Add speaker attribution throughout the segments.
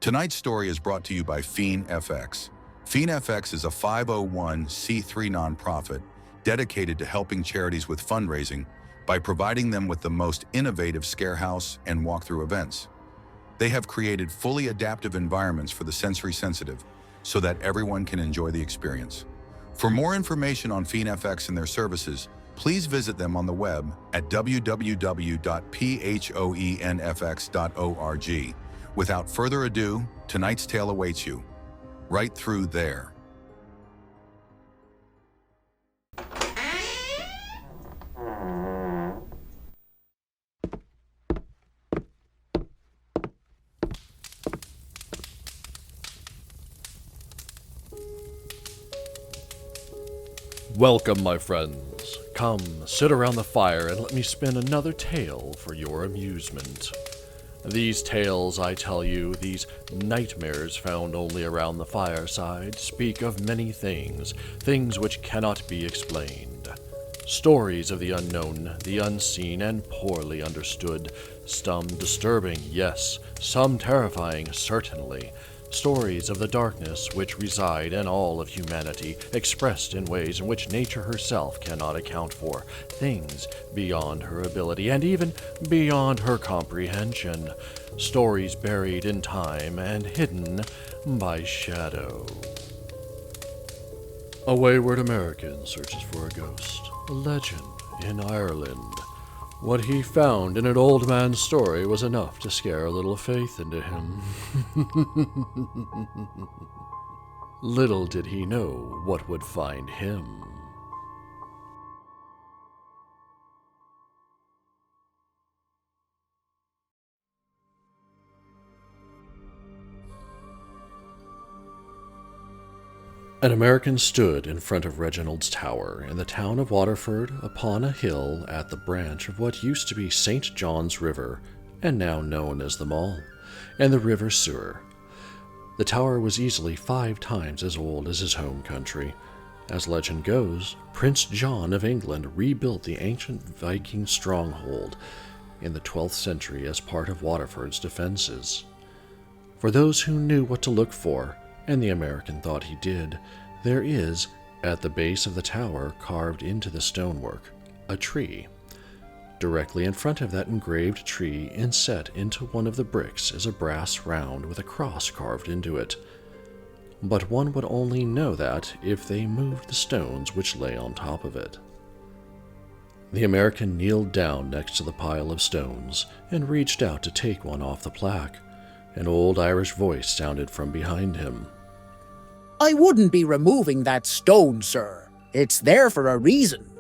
Speaker 1: Tonight's story is brought to you by PhoenFx. PhoenFx is a 501c3 nonprofit dedicated to helping charities with fundraising by providing them with the most innovative scarehouse and walkthrough events. They have created fully adaptive environments for the sensory sensitive so that everyone can enjoy the experience. For more information on PhoenFx and their services, please visit them on the web at www.phonfx.org. Without further ado, tonight's tale awaits you, right through there.
Speaker 2: Welcome, my friends. Come, sit around the fire and let me spin another tale for your amusement. These tales, I tell you, these nightmares found only around the fireside, speak of many things, things which cannot be explained. Stories of the unknown, the unseen, and poorly understood. Some disturbing, yes, some terrifying, certainly. Stories of the darkness which reside in all of humanity, expressed in ways in which nature herself cannot account for, things beyond her ability and even beyond her comprehension, stories buried in time and hidden by shadow. A wayward American searches for a ghost, a legend in Ireland. What he found in an old man's story was enough to scare a little faith into him. Little did he know what would find him. An American stood in front of Reginald's Tower in the town of Waterford upon a hill at the branch of what used to be St. John's River, and now known as the Mall, and the river sewer. The tower was easily 5 times as old as his home country. As legend goes, Prince John of England rebuilt the ancient Viking stronghold in the 12th century as part of Waterford's defenses. For those who knew what to look for, and the American thought he did, there is, at the base of the tower, carved into the stonework, a tree. Directly in front of that engraved tree, inset into one of the bricks, is a brass round with a cross carved into it. But one would only know that if they moved the stones which lay on top of it. The American kneeled down next to the pile of stones and reached out to take one off the plaque. An old Irish voice sounded from behind him.
Speaker 3: "I wouldn't be removing that stone, sir. It's there for a reason."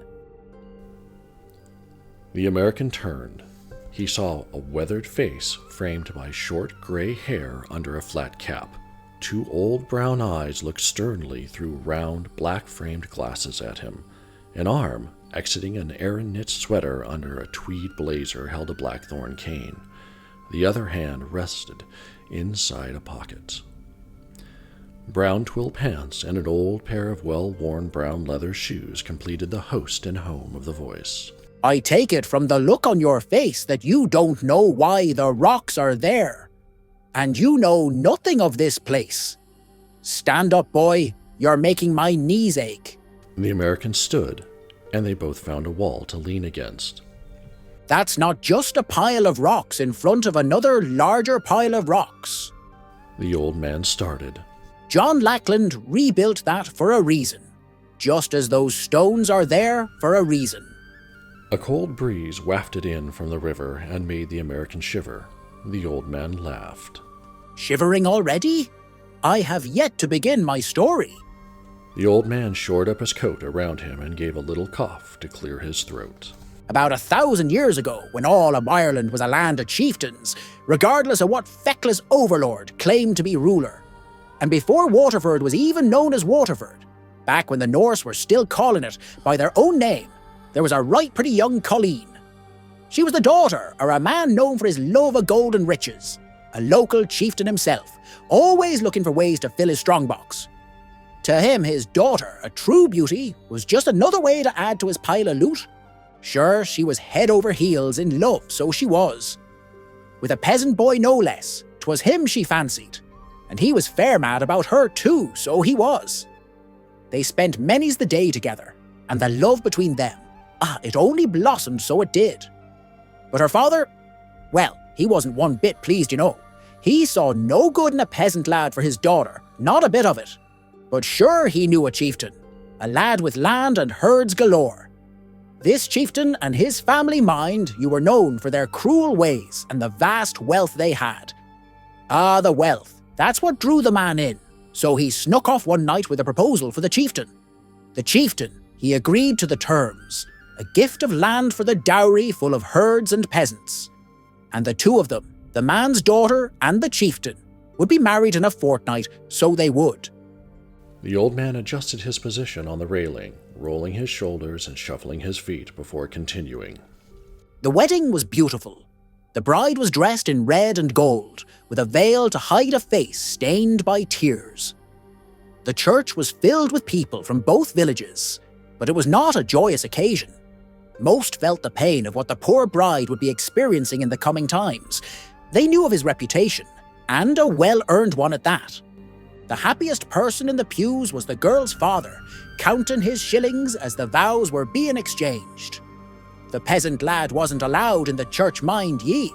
Speaker 2: The American turned. He saw a weathered face framed by short gray hair under a flat cap. 2 old brown eyes looked sternly through round, black-framed glasses at him. An arm, exiting an Aran-knit sweater under a tweed blazer, held a blackthorn cane. The other hand rested inside a pocket. Brown twill pants and an old pair of well-worn brown leather shoes completed the host and home of the voice.
Speaker 3: "I take it from the look on your face that you don't know why the rocks are there. And you know nothing of this place. Stand up, boy. You're making my knees ache."
Speaker 2: The American stood, and they both found a wall to lean against.
Speaker 3: "That's not just a pile of rocks in front of another larger pile of rocks."
Speaker 2: The old man started.
Speaker 3: "John Lackland rebuilt that for a reason, just as those stones are there for a reason."
Speaker 2: A cold breeze wafted in from the river and made the American shiver. The old man laughed.
Speaker 3: "Shivering already? I have yet to begin my story."
Speaker 2: The old man shored up his coat around him and gave a little cough to clear his throat.
Speaker 3: "About 1,000 years ago, when all of Ireland was a land of chieftains, regardless of what feckless overlord claimed to be ruler, and before Waterford was even known as Waterford, back when the Norse were still calling it by their own name, there was a right pretty young Colleen. She was the daughter of a man known for his love of gold and riches, a local chieftain himself, always looking for ways to fill his strongbox. To him, his daughter, a true beauty, was just another way to add to his pile of loot. Sure, she was head over heels in love, so she was. With a peasant boy no less, 'twas him she fancied, and he was fair mad about her too, so he was. They spent many's the day together, and the love between them, it only blossomed so it did. But her father, well, he wasn't one bit pleased, you know. He saw no good in a peasant lad for his daughter, not a bit of it. But sure he knew a chieftain, a lad with land and herds galore. This chieftain and his family, mind you, were known for their cruel ways and the vast wealth they had. The wealth, that's what drew the man in. So he snuck off one night with a proposal for the chieftain. The chieftain, he agreed to the terms, a gift of land for the dowry full of herds and peasants. And the two of them, the man's daughter and the chieftain, would be married in a fortnight, so they would.
Speaker 2: The old man adjusted his position on the railing, rolling his shoulders and shuffling his feet before continuing.
Speaker 3: The wedding was beautiful. The bride was dressed in red and gold, with a veil to hide a face stained by tears. The church was filled with people from both villages, but it was not a joyous occasion. Most felt the pain of what the poor bride would be experiencing in the coming times. They knew of his reputation, and a well-earned one at that. The happiest person in the pews was the girl's father, counting his shillings as the vows were being exchanged. The peasant lad wasn't allowed in the church, mind ye,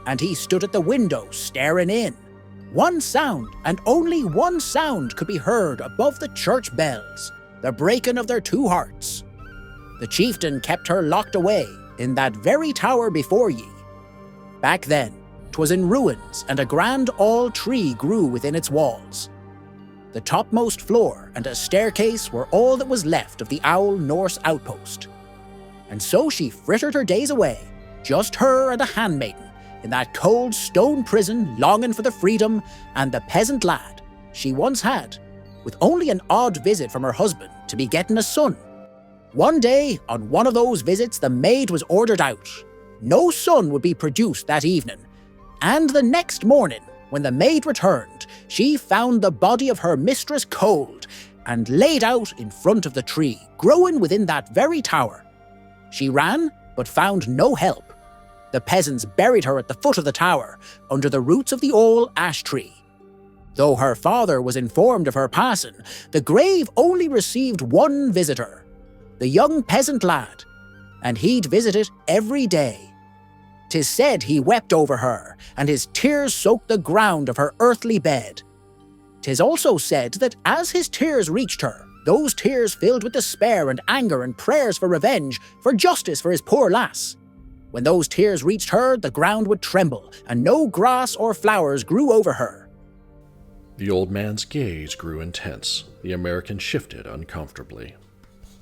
Speaker 3: and he stood at the window staring in. One sound, and only one sound, could be heard above the church bells, the breaking of their two hearts. The chieftain kept her locked away in that very tower before ye. Back then, 'twas in ruins, and a grand all tree grew within its walls. The topmost floor and a staircase were all that was left of the Owl Norse outpost. And so she frittered her days away, just her and a handmaiden, in that cold stone prison, longing for the freedom and the peasant lad she once had, with only an odd visit from her husband to be getting a son. One day, on one of those visits, the maid was ordered out. No son would be produced that evening, and the next morning, when the maid returned, she found the body of her mistress cold and laid out in front of the tree, growing within that very tower. She ran, but found no help. The peasants buried her at the foot of the tower, under the roots of the old ash tree. Though her father was informed of her passing, the grave only received one visitor, the young peasant lad, and he'd visit it every day. 'Tis said he wept over her, and his tears soaked the ground of her earthly bed. 'Tis also said that as his tears reached her, those tears filled with despair and anger and prayers for revenge, for justice for his poor lass. When those tears reached her, the ground would tremble, and no grass or flowers grew over her.
Speaker 2: The old man's gaze grew intense. The American shifted uncomfortably.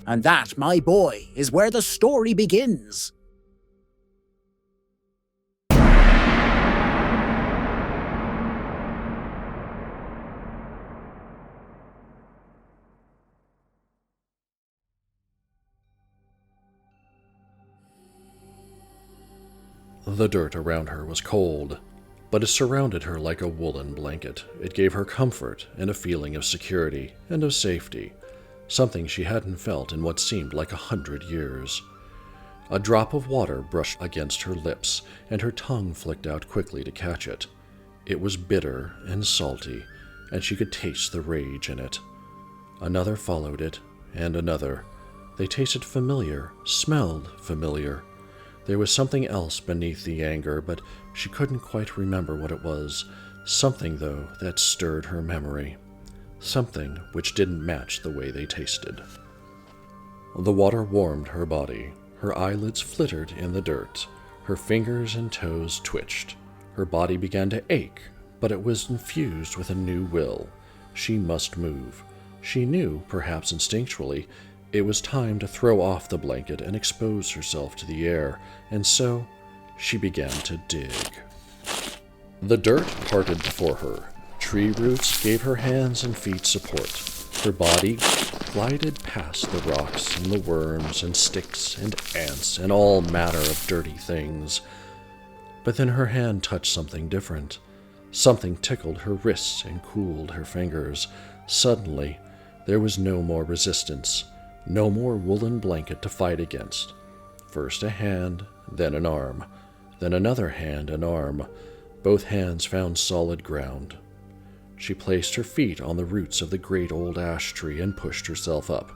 Speaker 3: And that, my boy, is where the story begins.
Speaker 2: The dirt around her was cold, but it surrounded her like a woolen blanket. It gave her comfort and a feeling of security and of safety, something she hadn't felt in what seemed like 100 years. A drop of water brushed against her lips, and her tongue flicked out quickly to catch it. It was bitter and salty, and she could taste the rage in it. Another followed it, and another. They tasted familiar, smelled familiar. There was something else beneath the anger, but she couldn't quite remember what it was. Something, though, that stirred her memory. Something which didn't match the way they tasted. The water warmed her body. Her eyelids flittered in the dirt. Her fingers and toes twitched. Her body began to ache, but it was infused with a new will. She must move. She knew, perhaps instinctually, it was time to throw off the blanket and expose herself to the air, and so she began to dig. The dirt parted before her. Tree roots gave her hands and feet support. Her body glided past the rocks and the worms and sticks and ants and all manner of dirty things. But then her hand touched something different. Something tickled her wrists and cooled her fingers. Suddenly, there was no more resistance. No more woolen blanket to fight against. First a hand, then an arm, then another hand and arm. Both hands found solid ground. she placed her feet on the roots of the great old ash tree and pushed herself up.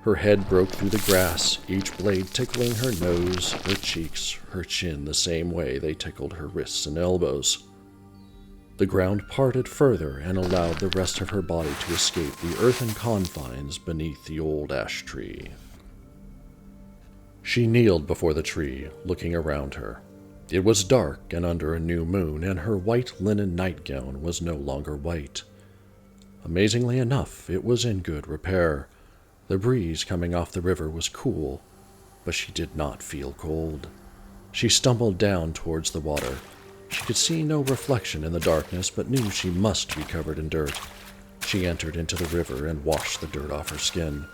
Speaker 2: Her head broke through the grass, each blade tickling her nose, her cheeks, her chin the same way they tickled her wrists and elbows. The ground parted further and allowed the rest of her body to escape the earthen confines beneath the old ash tree. She kneeled before the tree, looking around her. It was dark and under a new moon, and her white linen nightgown was no longer white. Amazingly enough, it was in good repair. The breeze coming off the river was cool, but she did not feel cold. She stumbled down towards the water. She could see no reflection in the darkness, but knew she must be covered in dirt. She entered into the river and washed the dirt off her skin.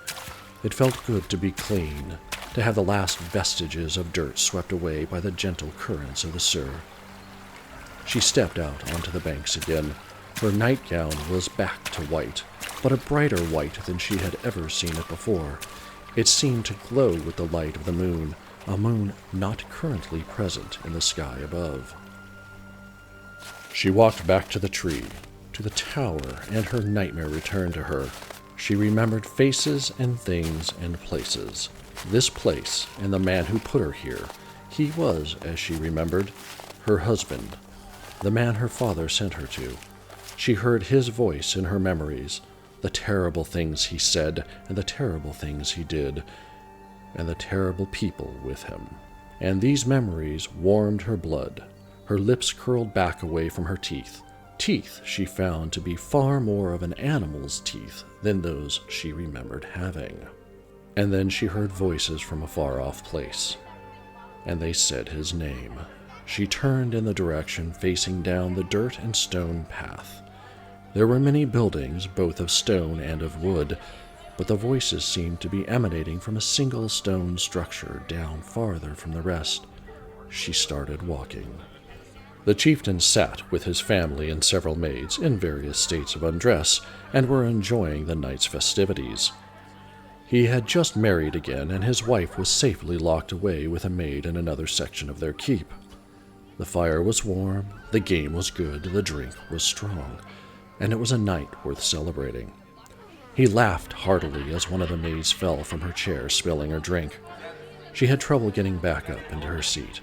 Speaker 2: It felt good to be clean, to have the last vestiges of dirt swept away by the gentle currents of the Sur. She stepped out onto the banks again. Her nightgown was back to white, but a brighter white than she had ever seen it before. It seemed to glow with the light of the moon, a moon not currently present in the sky above. She walked back to the tree, to the tower, and her nightmare returned to her. She remembered faces and things and places. This place and the man who put her here. He was, as she remembered, her husband, the man her father sent her to. She heard his voice in her memories, the terrible things he said and the terrible things he did, and the terrible people with him. And these memories warmed her blood. Her lips curled back away from her teeth. Teeth she found to be far more of an animal's teeth than those she remembered having. And then she heard voices from a far-off place, and they said his name. She turned in the direction facing down the dirt and stone path. There were many buildings, both of stone and of wood, but the voices seemed to be emanating from a single stone structure down farther from the rest. She started walking. The chieftain sat with his family and several maids in various states of undress, and were enjoying the night's festivities. He had just married again, and his wife was safely locked away with a maid in another section of their keep. The fire was warm, the game was good, the drink was strong, and it was a night worth celebrating. He laughed heartily as one of the maids fell from her chair, spilling her drink. She had trouble getting back up into her seat.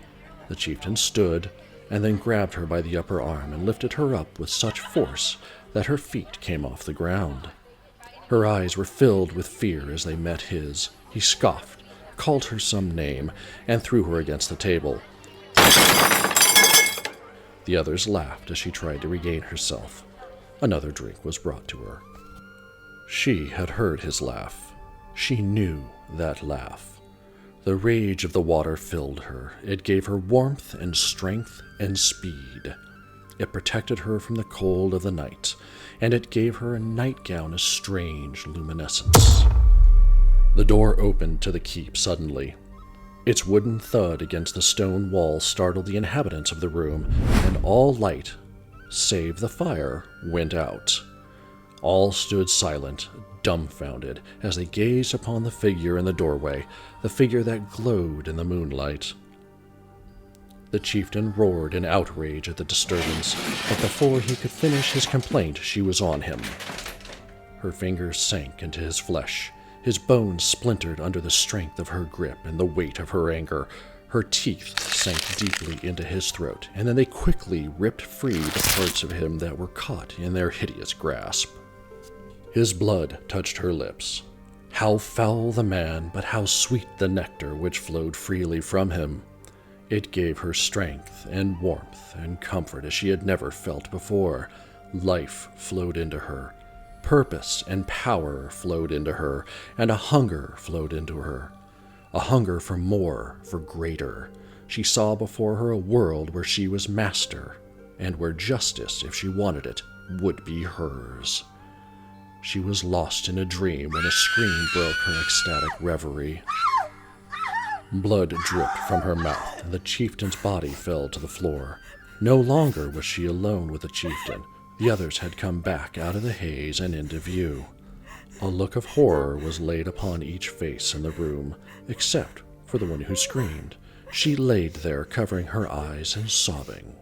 Speaker 2: The chieftain stood, and then grabbed her by the upper arm and lifted her up with such force that her feet came off the ground. Her eyes were filled with fear as they met his. He scoffed, called her some name, and threw her against the table. The others laughed as she tried to regain herself. Another drink was brought to her. She had heard his laugh. She knew that laugh. The rage of the water filled her. It gave her warmth and strength and speed. It protected her from the cold of the night, and it gave her a nightgown a strange luminescence. The door opened to the keep suddenly. Its wooden thud against the stone wall startled the inhabitants of the room, and all light, save the fire, went out. All stood silent, dumbfounded, as they gazed upon the figure in the doorway, the figure that glowed in the moonlight. The chieftain roared in outrage at the disturbance, but before he could finish his complaint, she was on him. Her fingers sank into his flesh. His bones splintered under the strength of her grip and the weight of her anger. Her teeth sank deeply into his throat, and then they quickly ripped free the parts of him that were caught in their hideous grasp. His blood touched her lips. How foul the man, but how sweet the nectar which flowed freely from him. It gave her strength and warmth and comfort as she had never felt before. Life flowed into her. Purpose and power flowed into her, and a hunger flowed into her. A hunger for more, for greater. She saw before her a world where she was master, and where justice, if she wanted it, would be hers. She was lost in a dream when a scream broke her ecstatic reverie. Blood dripped from her mouth, and the chieftain's body fell to the floor. No longer was she alone with the chieftain. The others had come back out of the haze and into view. A look of horror was laid upon each face in the room, except for the one who screamed. She laid there, covering her eyes and sobbing.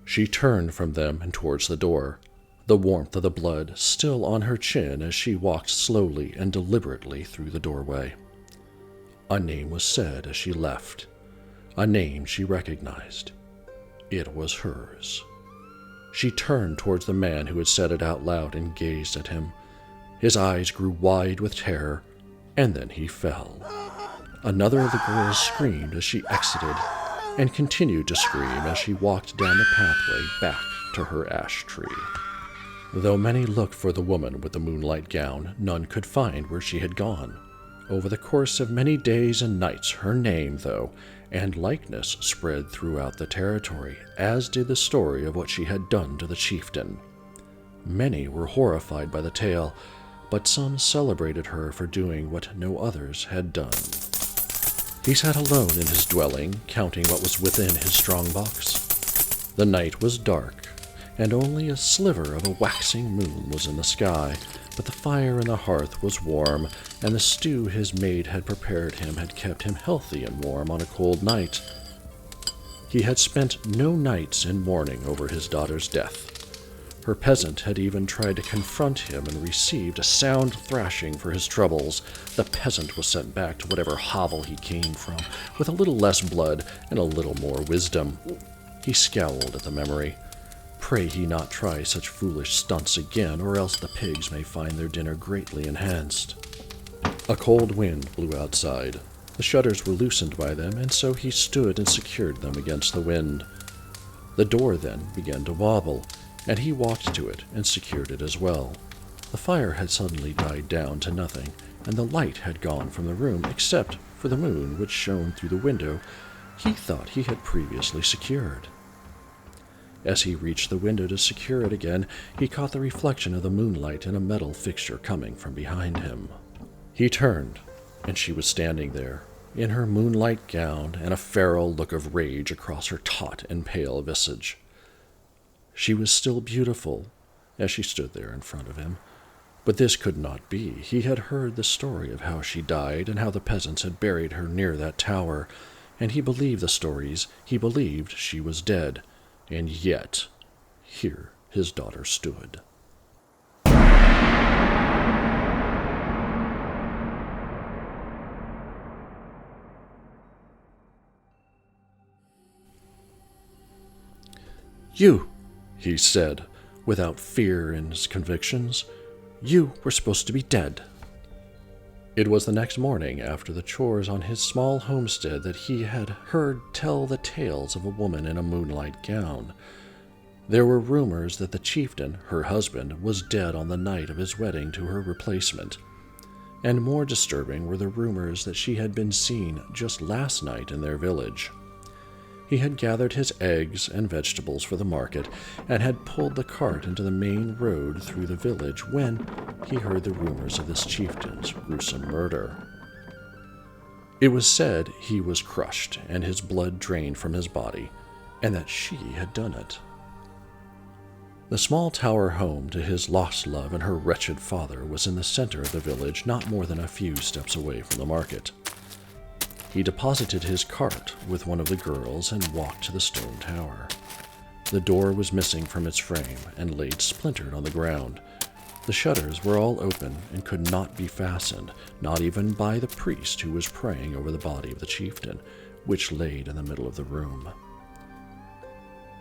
Speaker 2: She turned from them and towards the door. the warmth of the blood still on her chin as she walked slowly and deliberately through the doorway. A name was said as she left, a name she recognized. It was hers. She turned towards the man who had said it out loud and gazed at him. His eyes grew wide with terror, and then he fell. Another of the girls screamed as she exited, and continued to scream as she walked down the pathway back to her ash tree. Though many looked for the woman with the moonlight gown, none could find where she had gone. Over the course of many days and nights, her name, though, and likeness spread throughout the territory, as did the story of what she had done to the chieftain. Many were horrified by the tale, but some celebrated her for doing what no others had done. He sat alone in his dwelling, counting what was within his strong box. The night was dark, and only a sliver of a waxing moon was in the sky, but the fire in the hearth was warm, and the stew his maid had prepared him had kept him healthy and warm on a cold night. He had spent no nights in mourning over his daughter's death. Her peasant had even tried to confront him and received a sound thrashing for his troubles. The peasant was sent back to whatever hovel he came from, with a little less blood and a little more wisdom. He scowled at the memory. Pray he not try such foolish stunts again, or else the pigs may find their dinner greatly enhanced. A cold wind blew outside. The shutters were loosened by them, and so he stood and secured them against the wind. The door then began to wobble, and he walked to it and secured it as well. The fire had suddenly died down to nothing, and the light had gone from the room except for the moon which shone through the window he thought he had previously secured. As he reached the window to secure it again, he caught the reflection of the moonlight in a metal fixture coming from behind him. He turned, and she was standing there, in her moonlight gown and a feral look of rage across her taut and pale visage. She was still beautiful as she stood there in front of him, but this could not be. He had heard the story of how she died and how the peasants had buried her near that tower, and he believed the stories. He believed she was dead, and yet here his daughter stood. "You," he said, without fear in his convictions, "you were supposed to be dead." It was the next morning after the chores on his small homestead that he had heard tell the tales of a woman in a moonlight gown. There were rumors that the chieftain, her husband, was dead on the night of his wedding to her replacement. And more disturbing were the rumors that she had been seen just last night in their village. He had gathered his eggs and vegetables for the market and had pulled the cart into the main road through the village when he heard the rumors of this chieftain's gruesome murder. It was said he was crushed and his blood drained from his body, and that she had done it. The small tower home to his lost love and her wretched father was in the center of the village, not more than a few steps away from the market. He deposited his cart with one of the girls and walked to the stone tower. The door was missing from its frame and laid splintered on the ground. The shutters were all open and could not be fastened, not even by the priest who was praying over the body of the chieftain, which laid in the middle of the room.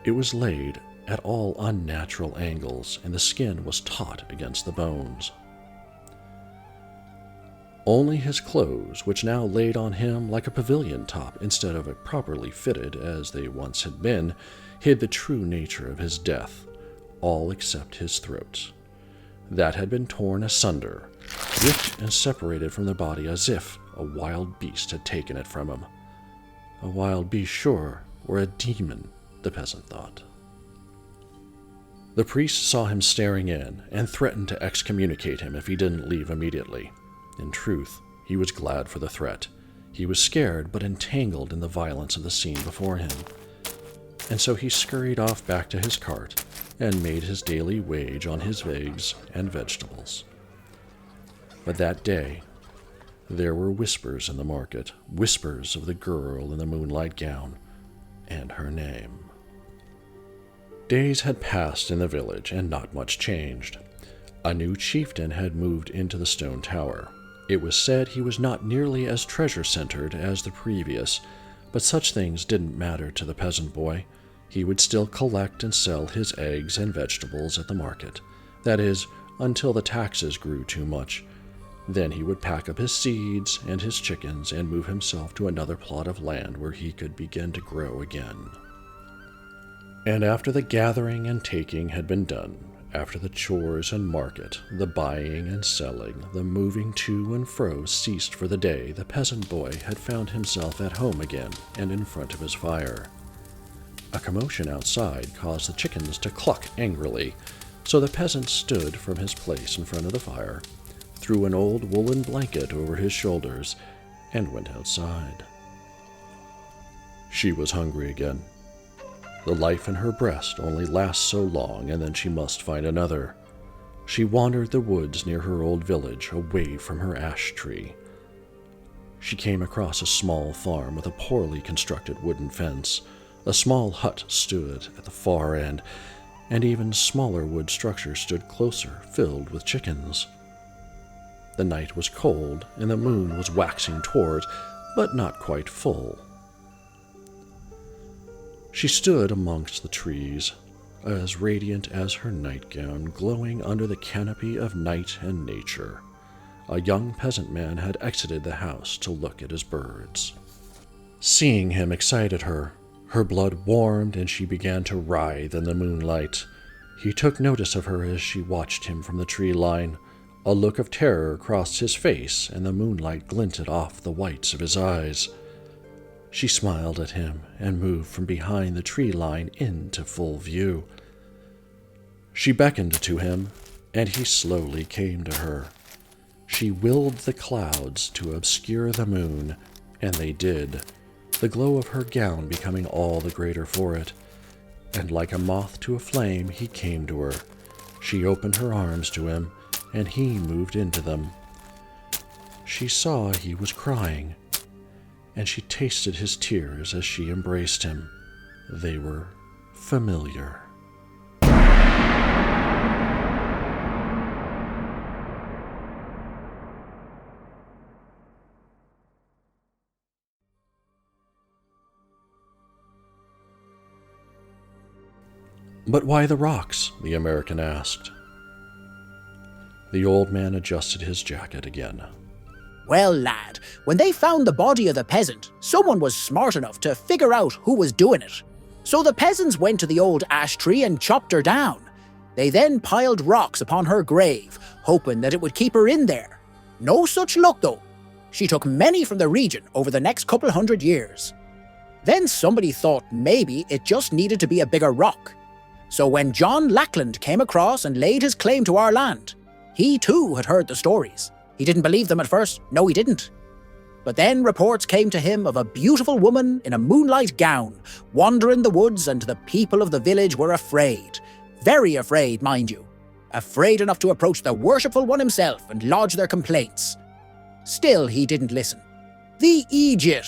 Speaker 2: It was laid at all unnatural angles, and the skin was taut against the bones. Only his clothes, which now laid on him like a pavilion top instead of a properly fitted as they once had been, hid the true nature of his death, all except his throat. That had been torn asunder, ripped and separated from the body as if a wild beast had taken it from him. A wild beast, sure, or a demon, the peasant thought. The priest saw him staring in and threatened to excommunicate him if he didn't leave immediately. In truth, he was glad for the threat. He was scared but entangled in the violence of the scene before him. And so he scurried off back to his cart and made his daily wage on his eggs and vegetables. But that day, there were whispers in the market, whispers of the girl in the moonlight gown and her name. Days had passed in the village, and not much changed. A new chieftain had moved into the stone tower. It was said he was not nearly as treasure-centered as the previous, but such things didn't matter to the peasant boy. He would still collect and sell his eggs and vegetables at the market. That is, until the taxes grew too much. Then he would pack up his seeds and his chickens and move himself to another plot of land where he could begin to grow again. And after the gathering and taking had been done, after the chores and market, the buying and selling, the moving to and fro ceased for the day, the peasant boy had found himself at home again and in front of his fire. A commotion outside caused the chickens to cluck angrily, so the peasant stood from his place in front of the fire, threw an old woolen blanket over his shoulders, and went outside. She was hungry again. The life in her breast only lasts so long, and then she must find another. She wandered the woods near her old village, away from her ash tree. She came across a small farm with a poorly constructed wooden fence. A small hut stood at the far end, and even smaller wood structures stood closer, filled with chickens. The night was cold, and the moon was waxing towards, but not quite full. She stood amongst the trees, as radiant as her nightgown, glowing under the canopy of night and nature. A young peasant man had exited the house to look at his birds. Seeing him excited her. Her blood warmed, and she began to writhe in the moonlight. He took notice of her as she watched him from the tree line. A look of terror crossed his face, and the moonlight glinted off the whites of his eyes. She smiled at him and moved from behind the tree line into full view. She beckoned to him, and he slowly came to her. She willed the clouds to obscure the moon, and they did, the glow of her gown becoming all the greater for it. And like a moth to a flame, he came to her. She opened her arms to him, and he moved into them. She saw he was crying, and she tasted his tears as she embraced him. They were familiar. "But why the rocks?" the American asked. The old man adjusted his jacket again.
Speaker 3: Well, lad, when they found the body of the peasant, someone was smart enough to figure out who was doing it. So the peasants went to the old ash tree and chopped her down. They then piled rocks upon her grave, hoping that it would keep her in there. No such luck, though. She took many from the region over the next couple hundred years. Then somebody thought maybe it just needed to be a bigger rock. So when John Lackland came across and laid his claim to our land, he too had heard the stories. He didn't believe them at first. No, he didn't. But then reports came to him of a beautiful woman in a moonlight gown, wandering the woods, and the people of the village were afraid. Very afraid, mind you. Afraid enough to approach the worshipful one himself and lodge their complaints. Still, he didn't listen. The idiot!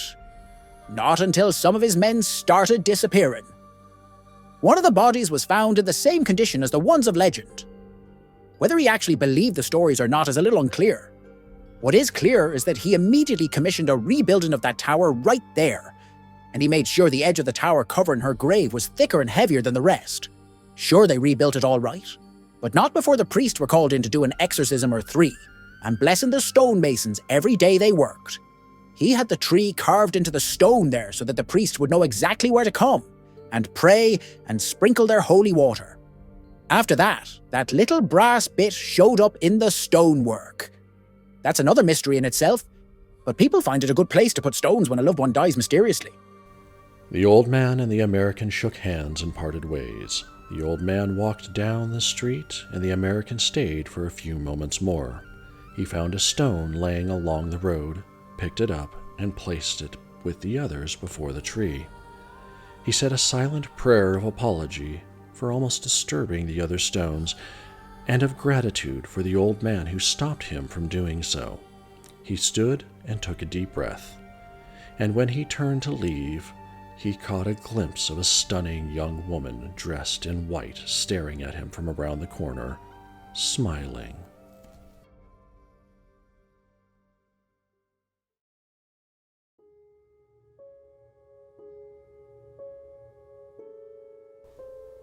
Speaker 3: Not until some of his men started disappearing. One of the bodies was found in the same condition as the ones of legend. Whether he actually believed the stories or not is a little unclear. What is clear is that he immediately commissioned a rebuilding of that tower right there, and he made sure the edge of the tower covering her grave was thicker and heavier than the rest. Sure, they rebuilt it all right, but not before the priests were called in to do an exorcism or three, and blessing the stonemasons every day they worked. He had the tree carved into the stone there so that the priests would know exactly where to come, and pray and sprinkle their holy water. After that, that little brass bit showed up in the stonework. That's another mystery in itself, but people find it a good place to put stones when a loved one dies mysteriously.
Speaker 2: The old man and the American shook hands and parted ways. The old man walked down the street, and the American stayed for a few moments more. He found a stone laying along the road, picked it up, and placed it with the others before the tree. He said a silent prayer of apology for almost disturbing the other stones, and of gratitude for the old man who stopped him from doing so. He stood and took a deep breath, and when he turned to leave, he caught a glimpse of a stunning young woman dressed in white staring at him from around the corner, smiling.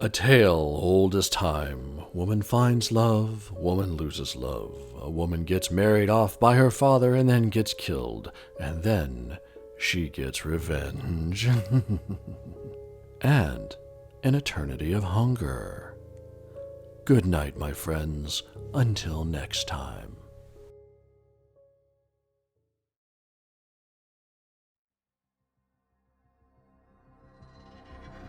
Speaker 2: A tale old as time. Woman finds love, woman loses love. A woman gets married off by her father and then gets killed. And then she gets revenge. And an eternity of hunger. Good night, my friends. Until next time.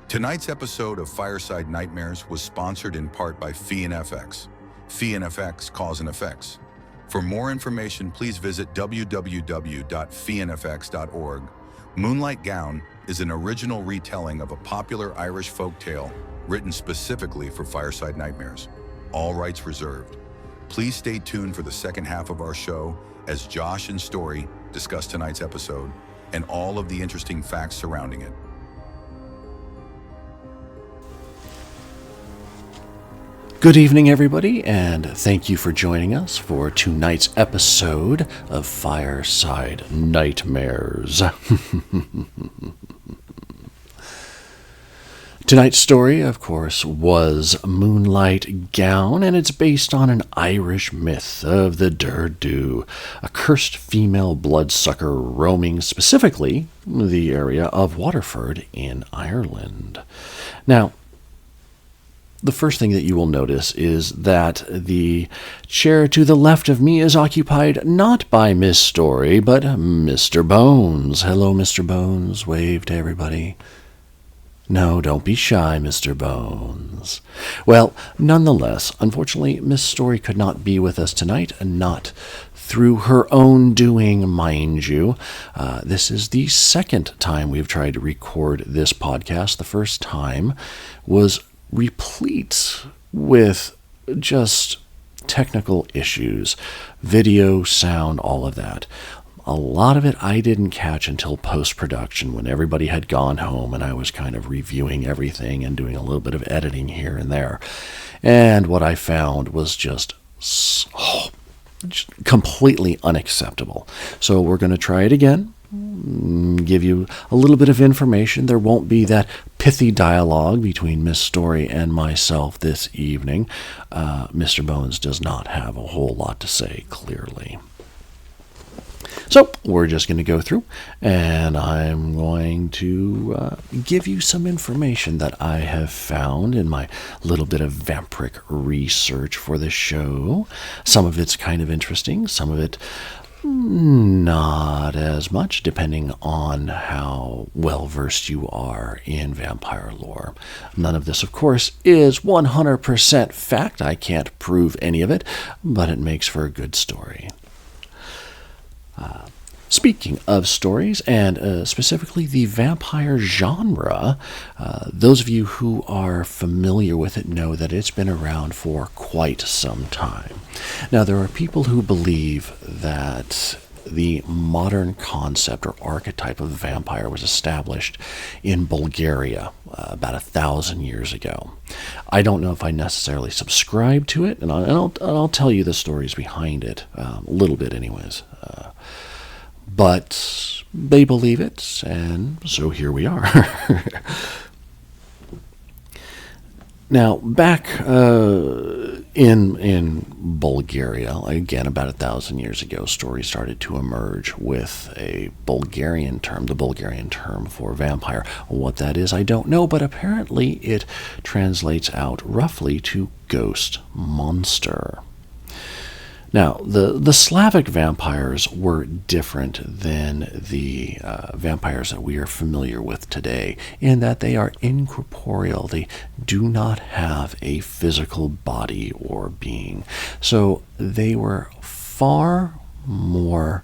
Speaker 1: Tonight's episode of Fireside Nightmares was sponsored in part by PhoenFx. PhoenFx cause and effects. For more information, please visit www.phoenfx.org. Moonlight Gown is an original retelling of a popular Irish folk tale written specifically for Fireside Nightmares. All rights reserved. Please stay tuned for the second half of our show as Josh and Story discuss tonight's episode and all of the interesting facts surrounding it.
Speaker 2: Good evening, everybody, and thank you for joining us for tonight's episode of Fireside Nightmares. Tonight's story, of course, was Moonlight Gown, and it's based on an Irish myth of the Durdu, a cursed female bloodsucker roaming specifically the area of Waterford in Ireland. Now, the first thing that you will notice is that the chair to the left of me is occupied not by Miss Story, but Mr. Bones. Hello, Mr. Bones. Wave to everybody. No, don't be shy, Mr. Bones. Well, nonetheless, unfortunately, Miss Story could not be with us tonight, not through her own doing, mind you. This is the second time we've tried to record this podcast. The first time was replete with just technical issues, video, sound, all of that. A lot of it I didn't catch until post-production when everybody had gone home and I was kind of reviewing everything and doing a little bit of editing here and there. And what I found was just completely unacceptable. So we're going to try it again. Give you a little bit of information. There won't be that pithy dialogue between Miss Story and myself this evening. Mr. Bones does not have a whole lot to say, clearly. So we're just going to go through, and I'm going to give you some information that I have found in my little bit of vampiric research for the show. Some of it's kind of interesting, some of it not as much, depending on how well-versed you are in vampire lore. None of this, of course, is 100% fact. I can't prove any of it, but it makes for a good story. Speaking of stories, and specifically the vampire genre, those of you who are familiar with it know that it's been around for quite some time. Now, there are people who believe that the modern concept or archetype of vampire was established in Bulgaria about 1,000 years ago. I don't know if I necessarily subscribe to it, and I'll tell you the stories behind it, a little bit anyways. But they believe it, and so here we are. Now, back in Bulgaria, again, about 1,000 years ago, stories started to emerge with a Bulgarian term, the Bulgarian term for vampire. What that is, I don't know, but apparently it translates out roughly to ghost monster. Now, the Slavic vampires were different than the vampires that we are familiar with today, in that they are incorporeal. They do not have a physical body or being. So they were far more,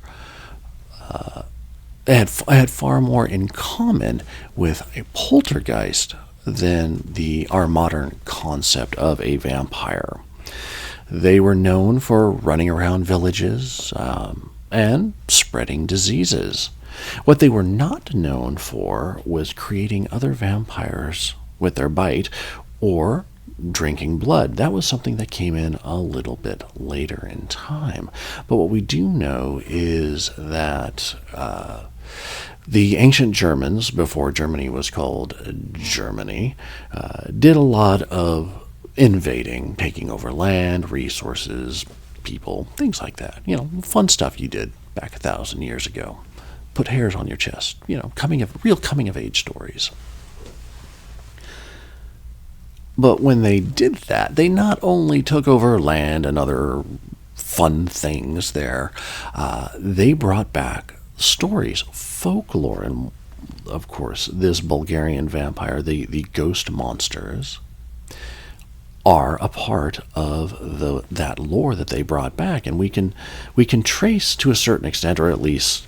Speaker 2: had far more in common with a poltergeist than our modern concept of a vampire. They were known for running around villages and spreading diseases. What they were not known for was creating other vampires with their bite or drinking blood. That was something that came in a little bit later in time. But what we do know is that the ancient Germans, before Germany was called Germany, did a lot of invading, taking over land, resources, people, things like that. Fun stuff you did back 1,000 years ago. Put hairs on your chest. Real coming of age stories. But when they did that, they not only took over land and other fun things there, they brought back stories, folklore, and of course, this Bulgarian vampire, the ghost monsters, are a part of that lore that they brought back, and we can trace to a certain extent, or at least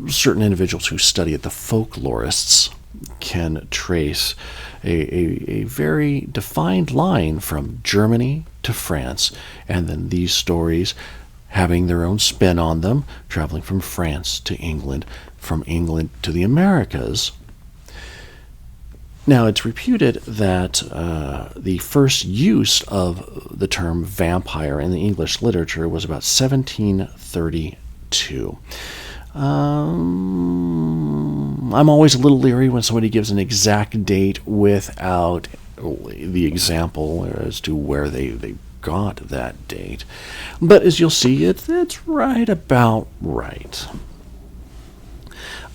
Speaker 2: certain individuals who study it, the folklorists, can trace a very defined line from Germany to France, and then these stories having their own spin on them, traveling from France to England, from England to the Americas. Now, it's reputed that the first use of the term vampire in the English literature was about 1732. I'm always a little leery when somebody gives an exact date without the example as to where they got that date. But as you'll see, it's right about right.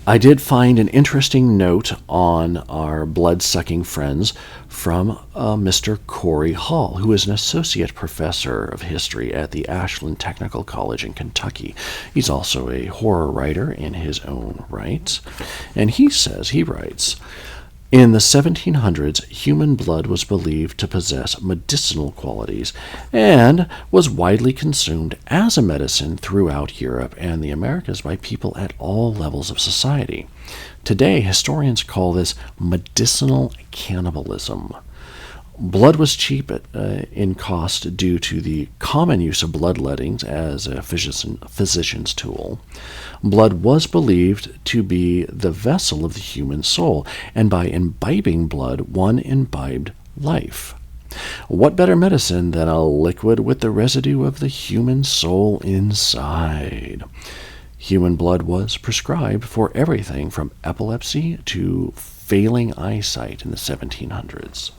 Speaker 2: I did find an interesting note on our blood-sucking friends from Mr. Corey Hall, who is an associate professor of history at the Ashland Technical College in Kentucky. He's also a horror writer in his own right. And he writes, in the 1700s, human blood was believed to possess medicinal qualities and was widely consumed as a medicine throughout Europe and the Americas by people at all levels of society. Today, historians call this medicinal cannibalism. Blood was cheap in cost due to the common use of bloodlettings as a physician's tool. Blood was believed to be the vessel of the human soul, and by imbibing blood, one imbibed life. What better medicine than a liquid with the residue of the human soul inside? Human blood was prescribed for everything from epilepsy to failing eyesight in the 1700s.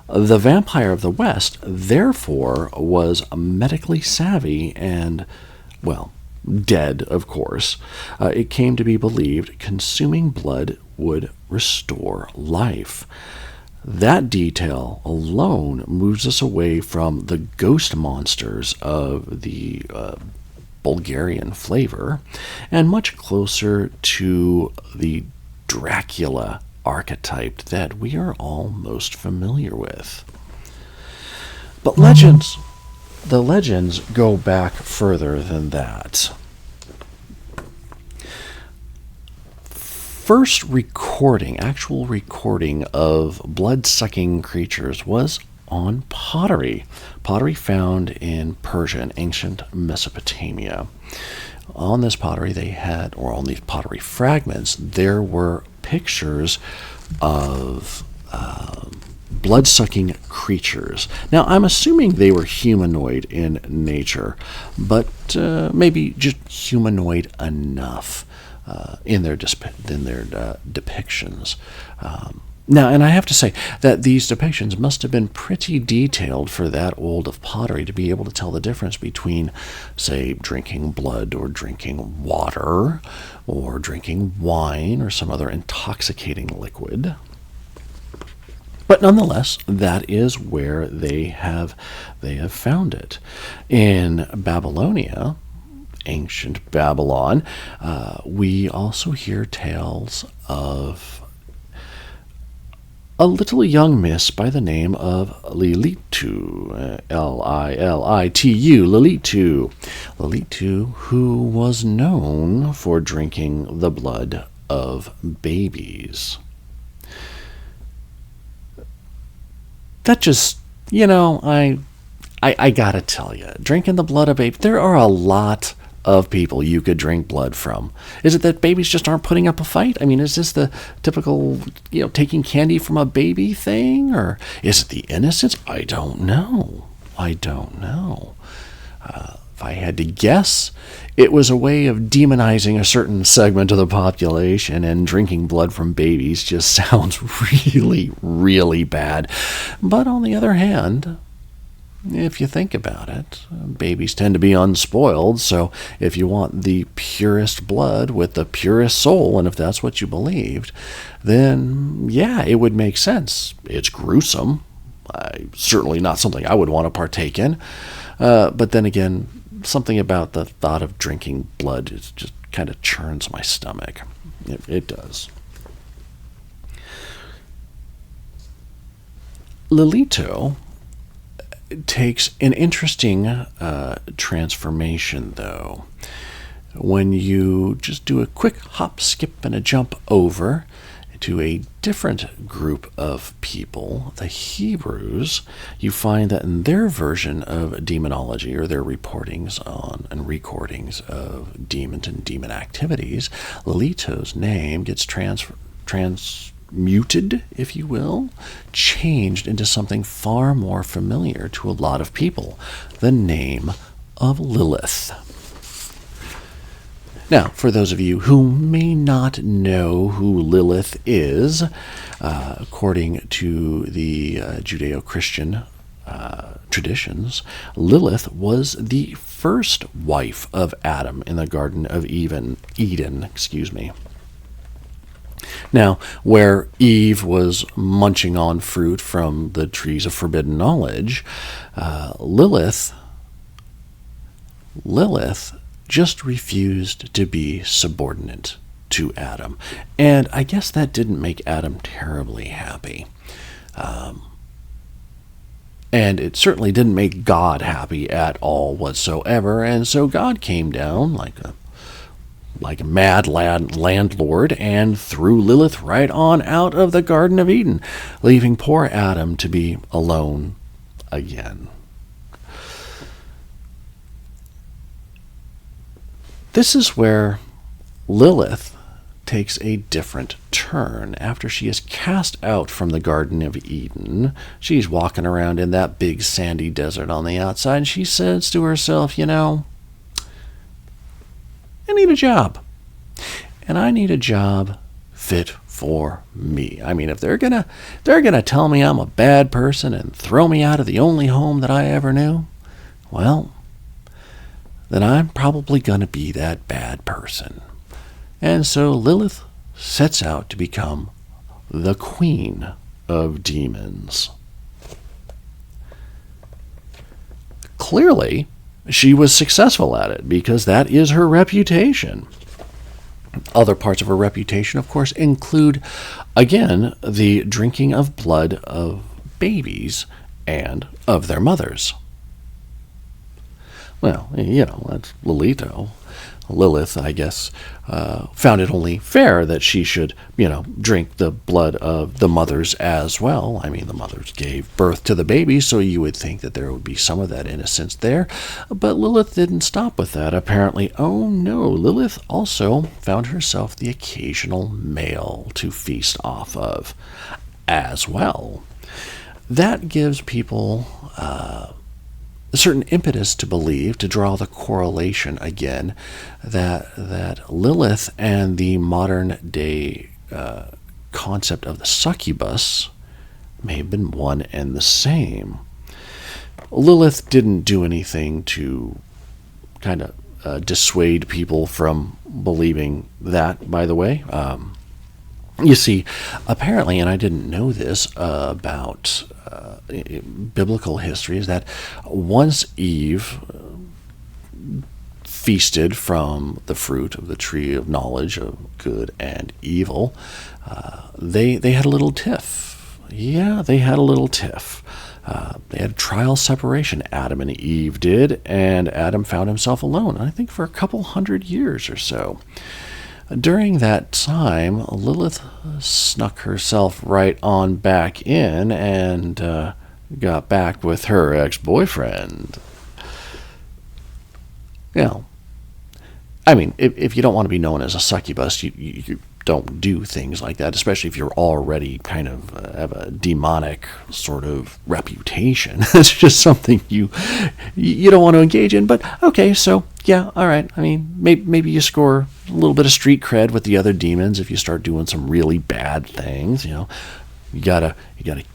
Speaker 2: The vampire of the West, therefore, was medically savvy and, well, dead, of course. It came to be believed consuming blood would restore life. That detail alone moves us away from the ghost monsters of the Bulgarian flavor and much closer to the Dracula archetype that we are all most familiar with. But the legends go back further than that. First actual recording of blood-sucking creatures was on pottery. Pottery found in Persia and ancient Mesopotamia. On this pottery on these pottery fragments, there were pictures of blood-sucking creatures. Now, I'm assuming they were humanoid in nature, but maybe just humanoid enough in their depictions. Now, and I have to say that these depictions must have been pretty detailed for that old of pottery to be able to tell the difference between, say, drinking blood or drinking water or drinking wine or some other intoxicating liquid. But nonetheless, that is where they have found it. In Babylonia, ancient Babylon, we also hear tales of a little young miss by the name of Lilitu, L-I-L-I-T-U, Lilitu. Lilitu, who was known for drinking the blood of babies. That just, I gotta tell you, drinking the blood of babies, there are a lot of people you could drink blood from? Is it that babies just aren't putting up a fight? I mean, is this the typical, taking candy from a baby thing? Or is it the innocence? I don't know. If I had to guess, it was a way of demonizing a certain segment of the population, and drinking blood from babies just sounds really, really bad. But on the other hand, if you think about it, babies tend to be unspoiled, so if you want the purest blood with the purest soul, and if that's what you believed, then yeah, it would make sense. It's gruesome. Certainly not something I would want to partake in. But then again, something about the thought of drinking blood just kind of churns my stomach. It does. Lilito takes an interesting transformation, though. When you just do a quick hop, skip, and a jump over to a different group of people, the Hebrews, you find that in their version of demonology, or their reportings on and recordings of demons and demon activities, Lilito's name gets transmuted, if you will, changed into something far more familiar to a lot of people, the name of Lilith. Now, for those of you who may not know who Lilith is, according to the Judeo-Christian traditions, Lilith was the first wife of Adam in the Garden of Eden. Now, where Eve was munching on fruit from the trees of forbidden knowledge, Lilith just refused to be subordinate to Adam. And I guess that didn't make Adam terribly happy. And it certainly didn't make God happy at all whatsoever. And so God came down like a mad landlord and threw Lilith right on out of the Garden of Eden, leaving poor Adam to be alone again. This is where Lilith takes a different turn. After she is cast out from the Garden of Eden, she's walking around in that big sandy desert on the outside, and she says to herself, I need a job. And I need a job fit for me. I mean, if they're gonna tell me I'm a bad person and throw me out of the only home that I ever knew, well, then I'm probably going to be that bad person. And so Lilith sets out to become the queen of demons. Clearly, she was successful at it, because that is her reputation. Other parts of her reputation, of course, include, again, the drinking of blood of babies and of their mothers. Well, that's Lilith, I guess, found it only fair that she should, drink the blood of the mothers as well. I mean, the mothers gave birth to the baby, so you would think that there would be some of that innocence there. But Lilith didn't stop with that, apparently. Oh, no. Lilith also found herself the occasional male to feast off of as well. That gives people a certain impetus to believe, to draw the correlation again, that Lilith and the modern day concept of the succubus may have been one and the same. Lilith didn't do anything to kind of dissuade people from believing that, by the way. You see, apparently, and I didn't know this about biblical history, is that once Eve feasted from the fruit of the tree of knowledge of good and evil, they had a little tiff. Yeah, they had a little tiff. They had a trial separation, Adam and Eve did, and Adam found himself alone, I think for a couple hundred years or so. During that time, Lilith snuck herself right on back in and got back with her ex-boyfriend. I mean, if you don't want to be known as a succubus, you don't do things like that, especially if you're already kind of have a demonic sort of reputation. It's just something you don't want to engage in. But okay, so yeah, all right. I mean, maybe you score a little bit of street cred with the other demons if you start doing some really bad things. You gotta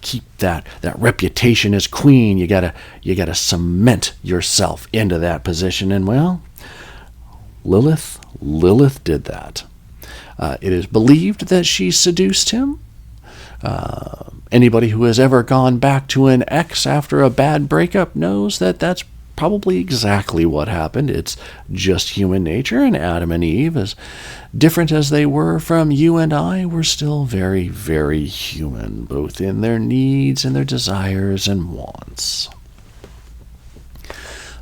Speaker 2: keep that reputation as queen. You gotta cement yourself into that position. And well, Lilith did that. It is believed that she seduced him. Anybody who has ever gone back to an ex after a bad breakup knows that that's probably exactly what happened. It's just human nature, and Adam and Eve, as different as they were from you and I, were still very, very human, both in their needs and their desires and wants.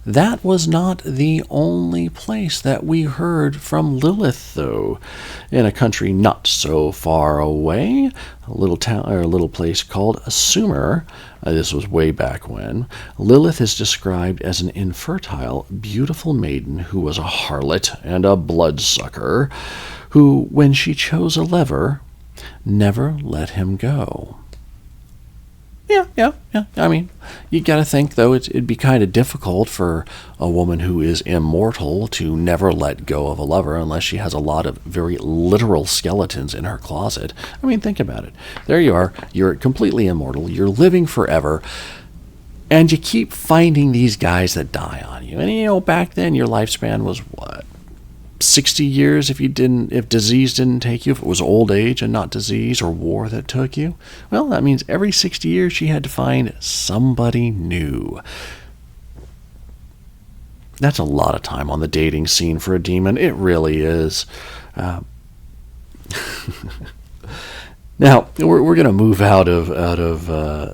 Speaker 2: That was not the only place that we heard from Lilith, though. In a country not so far away, a little town or a little place called Sumer. This was way back when. Lilith is described as an infertile, beautiful maiden who was a harlot and a bloodsucker, who, when she chose a lover, never let him go. Yeah. I mean, you got to think, though, it'd be kind of difficult for a woman who is immortal to never let go of a lover unless she has a lot of very literal skeletons in her closet. I mean, think about it. There you are. You're completely immortal. You're living forever. And you keep finding these guys that die on you. And, back then, your lifespan was what? 60 years if disease didn't take you, if it was old age and not disease or war that took you. Well, that means every 60 years she had to find somebody new. That's a lot of time on the dating scene for a demon. It really is. Now, we're going to move out of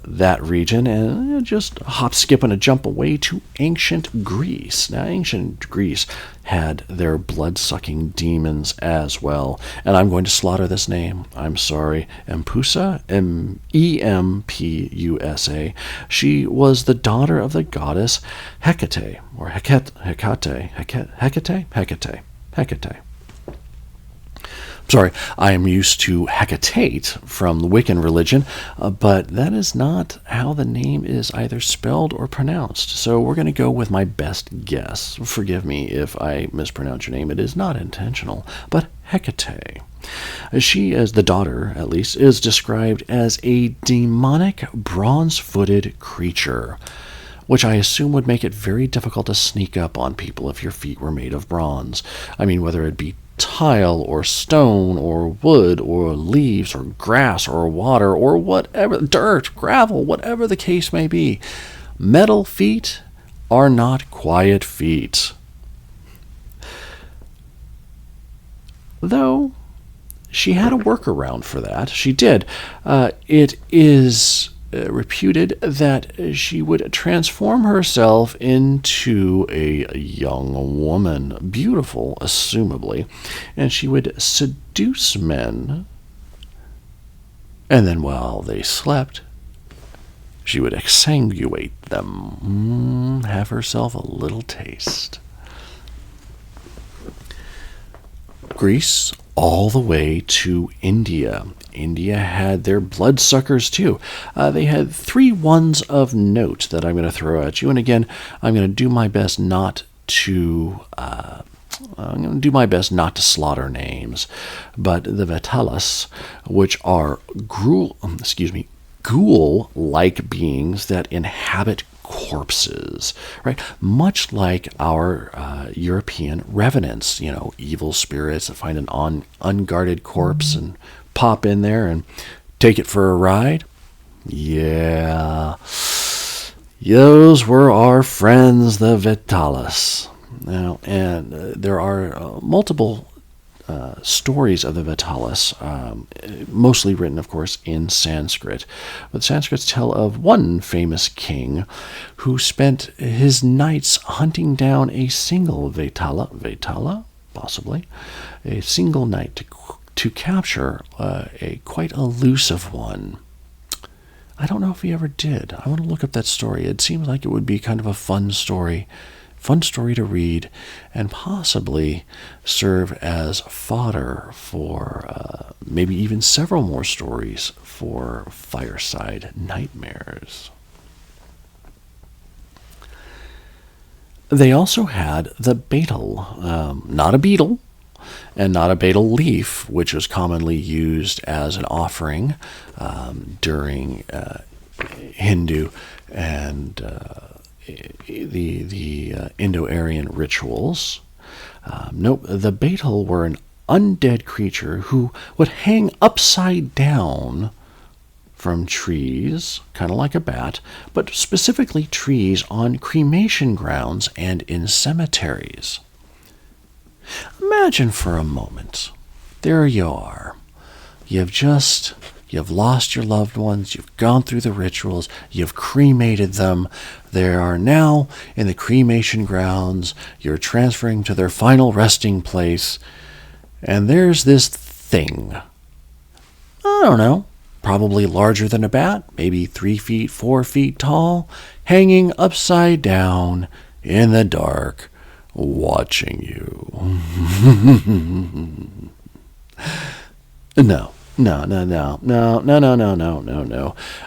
Speaker 2: that region and just hop, skip, and a jump away to ancient Greece. Now, ancient Greece had their blood-sucking demons as well. And I'm going to slaughter this name. I'm sorry. Empusa, Empusa. She was the daughter of the goddess Hecate, or Hecate. Sorry, I am used to Hecate from the Wiccan religion, but that is not how the name is either spelled or pronounced. So we're going to go with my best guess. Forgive me if I mispronounce your name. It is not intentional, but Hecate. She, as the daughter, at least, is described as a demonic bronze-footed creature, which I assume would make it very difficult to sneak up on people if your feet were made of bronze. I mean, whether it be tile or stone or wood or leaves or grass or water or whatever, dirt, gravel, whatever the case may be, metal feet are not quiet feet. Though she had a workaround for that. She did. It is reputed that she would transform herself into a young woman, beautiful, assumably, and she would seduce men, and then while they slept, she would exsanguinate them, have herself a little taste. Greece all the way to India. India had their bloodsuckers too. They had 3 ones of note that I'm going to throw at you. And again, I'm going to do my best not to slaughter names. But the Vitalas, which are ghoul-like beings that inhabit corpses, right? Much like our European revenants, evil spirits that find an unguarded corpse and pop in there and take it for a ride. Yeah, those were our friends, the Vitalas. Now, and there are multiple stories of the Vitalas, mostly written, of course, in Sanskrit. But Sanskrits tell of one famous king who spent his nights hunting down a single Vitala, possibly, a single night to capture a quite elusive one. I don't know if he ever did. I want to look up that story. It seems like it would be kind of a fun story fun story to read, and possibly serve as fodder for maybe even several more stories for Fireside Nightmares. They also had the betel, not a beetle, and not a betel leaf, which was commonly used as an offering during Hindu and the Indo-Aryan rituals. Nope, the betel were an undead creature who would hang upside down from trees, kind of like a bat, but specifically trees on cremation grounds and in cemeteries. Imagine for a moment, there you are. You've lost your loved ones, you've gone through the rituals, you've cremated them. They are now in the cremation grounds, you're transferring to their final resting place, and there's this thing. I don't know, probably larger than a bat, maybe 3 feet, 4 feet tall, hanging upside down in the dark, watching you. No.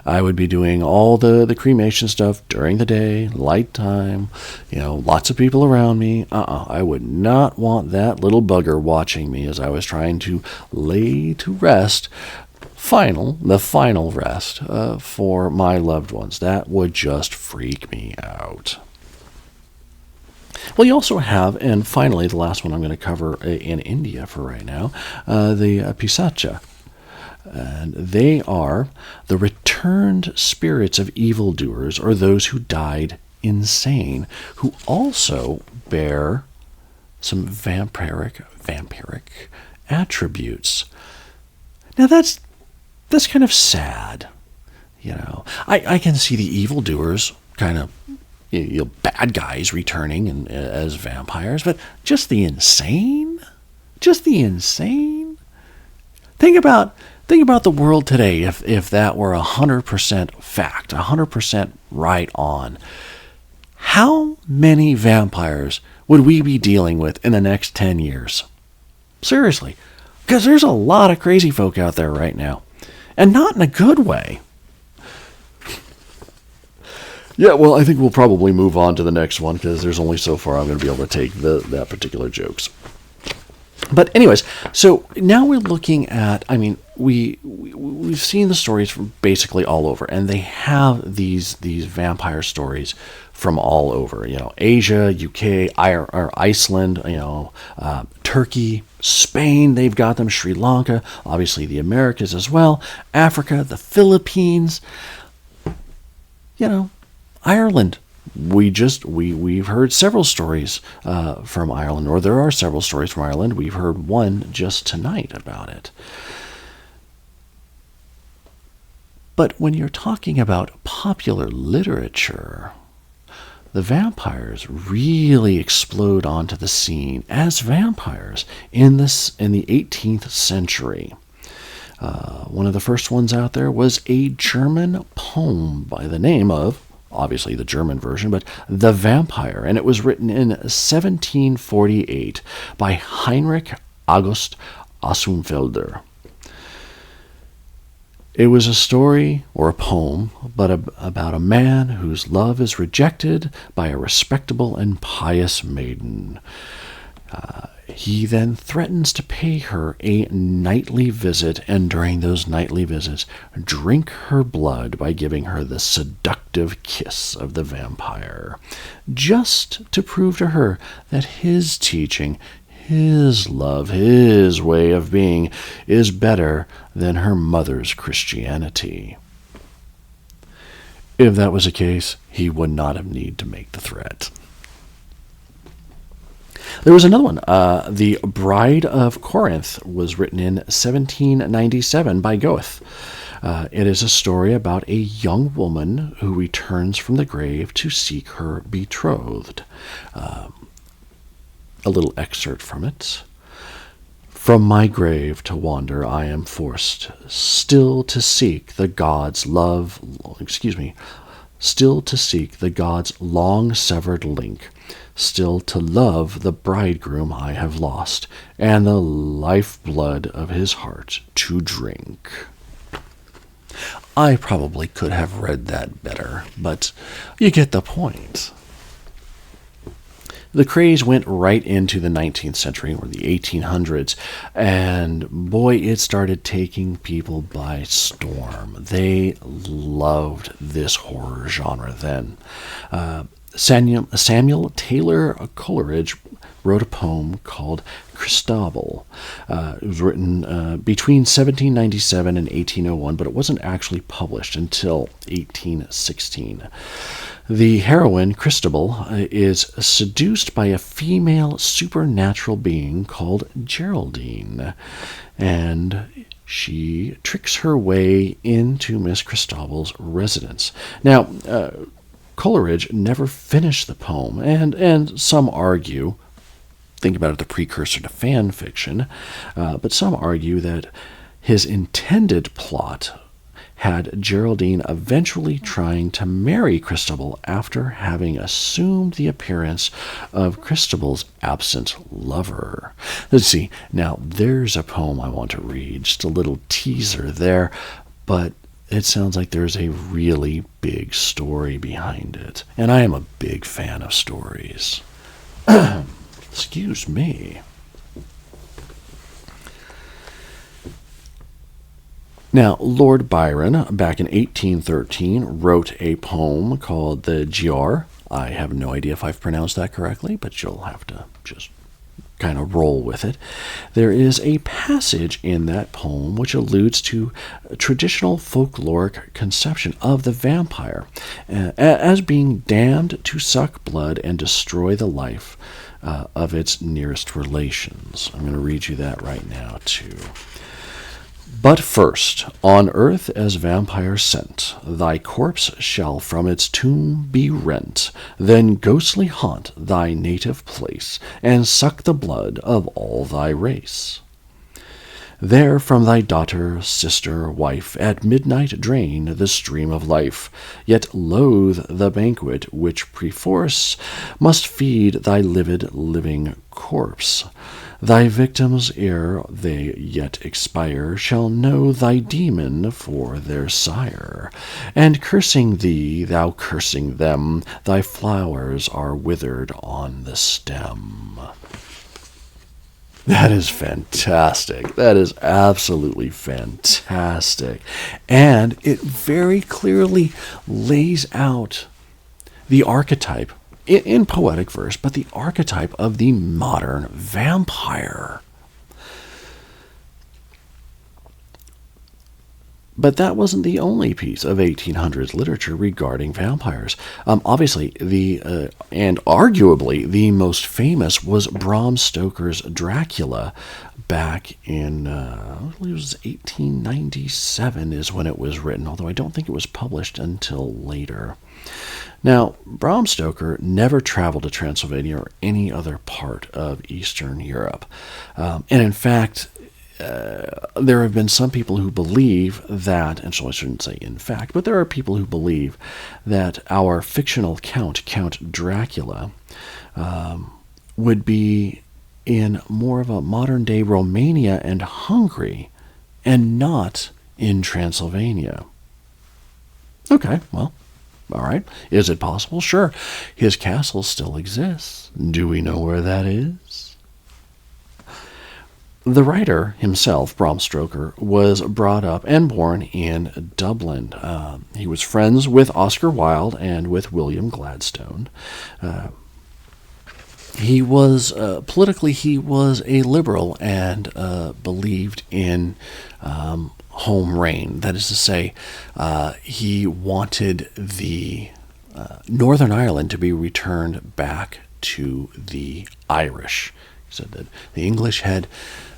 Speaker 2: I would be doing all the cremation stuff during the day, light time, lots of people around me. I would not want that little bugger watching me as I was trying to lay to rest the final rest for my loved ones. That would just freak me out. Well, you also have, and finally, the last one I'm going to cover in India for right now, the Pisacha. And they are the returned spirits of evildoers, or those who died insane, who also bear some vampiric attributes. Now that's kind of sad, I can see the evildoers kind of, bad guys returning as vampires, but just the insane. Think about the world today if that were 100% fact, 100% right on. How many vampires would we be dealing with in the next 10 years? Seriously, because there's a lot of crazy folk out there right now. And not in a good way. Yeah, well, I think we'll probably move on to the next one because there's only so far I'm going to be able to take that particular jokes. But anyways, so now we're looking at, we've seen the stories from basically all over, and they have these vampire stories from all over, Asia, UK, Iceland, Turkey, Spain, they've got them, Sri Lanka, obviously the Americas as well, Africa, the Philippines, Ireland. We've heard several stories from Ireland, or there are several stories from Ireland. We've heard one just tonight about it. But when you're talking about popular literature, the vampires really explode onto the scene as vampires in the 18th century. One of the first ones out there was a German poem by the name of, obviously the German version, but The Vampire, and it was written in 1748 by Heinrich August Asumfelder. It was a story, or a poem, but about a man whose love is rejected by a respectable and pious maiden. He then threatens to pay her a nightly visit, and during those nightly visits, drink her blood by giving her the seductive kiss of the vampire, just to prove to her that his teaching, his love, his way of being is better than her mother's Christianity. If that was the case, he would not have need to make the threat. There was another one. The Bride of Corinth was written in 1797 by Goethe. It is a story about a young woman who returns from the grave to seek her betrothed. A little excerpt from it. From my grave to wander I am forced, still to seek the gods' still to seek the god's long-severed link, still to love the bridegroom I have lost, and the lifeblood of his heart to drink. I probably could have read that better, but you get the point. The craze went right into the 19th century, or the 1800s, and boy, it started taking people by storm. They loved this horror genre then. Samuel Taylor Coleridge wrote a poem called Cristobal. It was written between 1797 and 1801, but it wasn't actually published until 1816. The heroine, Cristobal, is seduced by a female supernatural being called Geraldine, and she tricks her way into Miss Cristobal's residence. Now, Coleridge never finished the poem, and some argue, think about it, the precursor to fan fiction, but some argue that his intended plot had Geraldine eventually trying to marry Cristobal after having assumed the appearance of Cristobal's absent lover. Let's see, now there's a poem I want to read, just a little teaser there, but it sounds like there's a really big story behind it, and I am a big fan of stories. Excuse me. Now, Lord Byron, back in 1813, wrote a poem called the Giaour. I have no idea if I've pronounced that correctly, but you'll have to just kind of roll with it. There is a passage in that poem which alludes to a traditional folkloric conception of the vampire as being damned to suck blood and destroy the life of its nearest relations. I'm going to read you that right now, too. But first, on earth as vampire sent, thy corpse shall from its tomb be rent, then ghostly haunt thy native place, and suck the blood of all thy race. There from thy daughter, sister, wife, at midnight drain the stream of life, yet loathe the banquet which perforce must feed thy livid living corpse. Thy victims, ere they yet expire, shall know thy demon for their sire. And cursing thee, thou cursing them, thy flowers are withered on the stem. That is fantastic. That is absolutely fantastic. And it very clearly lays out the archetype in poetic verse, but the archetype of the modern vampire. But that wasn't the only piece of 1800s literature regarding vampires. Obviously, and arguably the most famous was Bram Stoker's Dracula back in, I believe it was 1897 is when it was written, although I don't think it was published until later. Now, Bram Stoker never traveled to Transylvania or any other part of Eastern Europe. And in fact, there have been some people who believe that, and so I shouldn't say in fact, but there are people who believe that our fictional Count Dracula, would be in more of a modern-day Romania and Hungary, and not in Transylvania. Okay, well, all right. Is it possible? Sure. His castle still exists. Do we know where that is? The writer himself, Bram Stoker, was brought up and born in Dublin. He was friends with Oscar Wilde and with William Gladstone. He was, politically, he was a liberal and believed in home reign. That is to say, he wanted the Northern Ireland to be returned back to the Irish. He said that the English had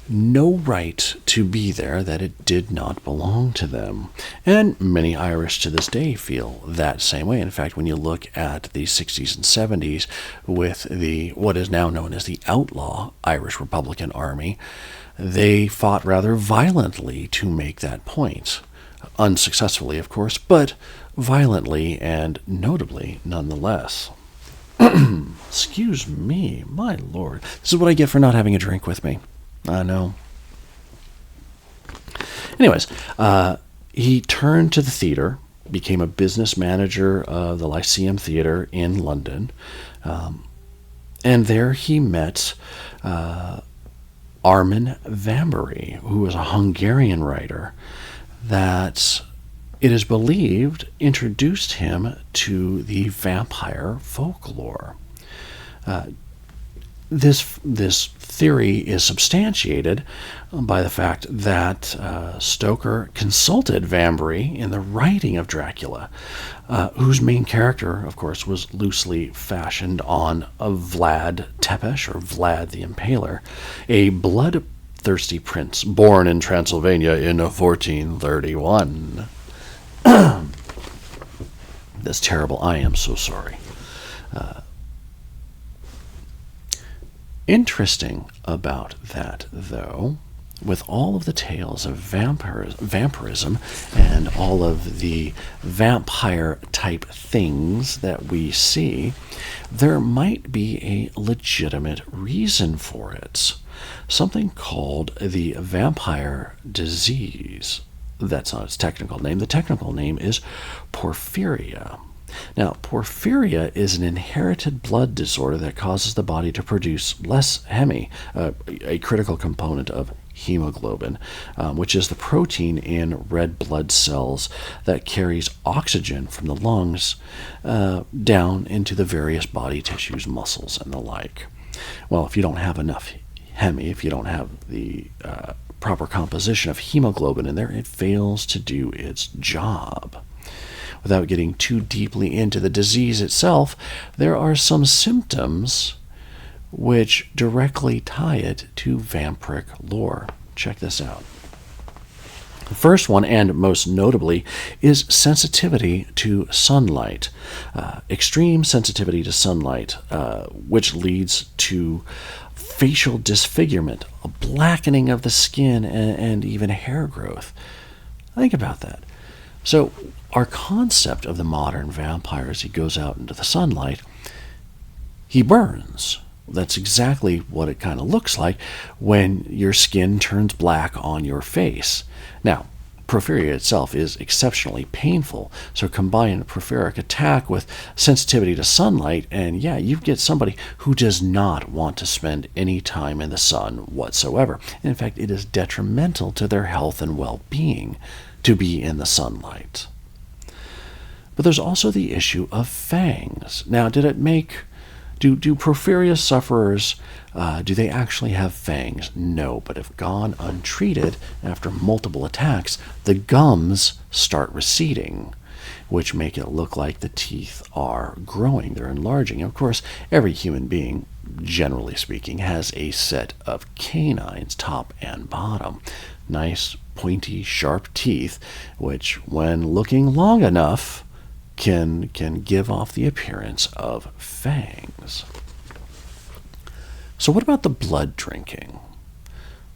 Speaker 2: no right to be there, that it did not belong to them. And many Irish to this day feel that same way. In fact, when you look at the 60s and 70s with the what is now known as the outlaw Irish Republican Army, they fought rather violently to make that point. Unsuccessfully, of course, but violently and notably nonetheless. Excuse me, my lord. This is what I get for not having a drink with me. I know. Anyways, he turned to the theater, became a business manager of the Lyceum Theatre in London, and there he met Armin Vambery, who was a Hungarian writer that it is believed introduced him to the vampire folklore. This theory is substantiated by the fact that Stoker consulted Vambery in the writing of Dracula, whose main character, of course, was loosely fashioned on Vlad Tepes, or Vlad the Impaler, a bloodthirsty prince born in Transylvania in 1431. That's terrible. I am so sorry. Interesting about that, though, with all of the tales of vampirism and all of the vampire-type things that we see, there might be a legitimate reason for it. Something called the vampire disease. That's not its technical name. The technical name is porphyria. Now, porphyria is an inherited blood disorder that causes the body to produce less heme, a critical component of hemoglobin, which is the protein in red blood cells that carries oxygen from the lungs down into the various body tissues, muscles, and the like. Well, if you don't have enough heme, if you don't have the proper composition of hemoglobin in there, it fails to do its job. Without getting too deeply into the disease itself, there are some symptoms which directly tie it to vampiric lore. Check this out. The first one, and most notably, is sensitivity to sunlight. Extreme sensitivity to sunlight, which leads to facial disfigurement, a blackening of the skin, and even hair growth. Think about that. So our concept of the modern vampire is he goes out into the sunlight, he burns. That's exactly what it kind of looks like when your skin turns black on your face. Now, porphyria itself is exceptionally painful, so combine a porphyric attack with sensitivity to sunlight, and yeah, you get somebody who does not want to spend any time in the sun whatsoever. In fact, it is detrimental to their health and well-being to be in the sunlight. But there's also the issue of fangs. Now, do porphyria sufferers, do they actually have fangs? No, but if gone untreated after multiple attacks, the gums start receding, which make it look like the teeth are growing, they're enlarging. Of course, every human being, generally speaking, has a set of canines, top and bottom. Nice, pointy, sharp teeth, which, when looking long enough, can give off the appearance of fangs. So what about the blood drinking?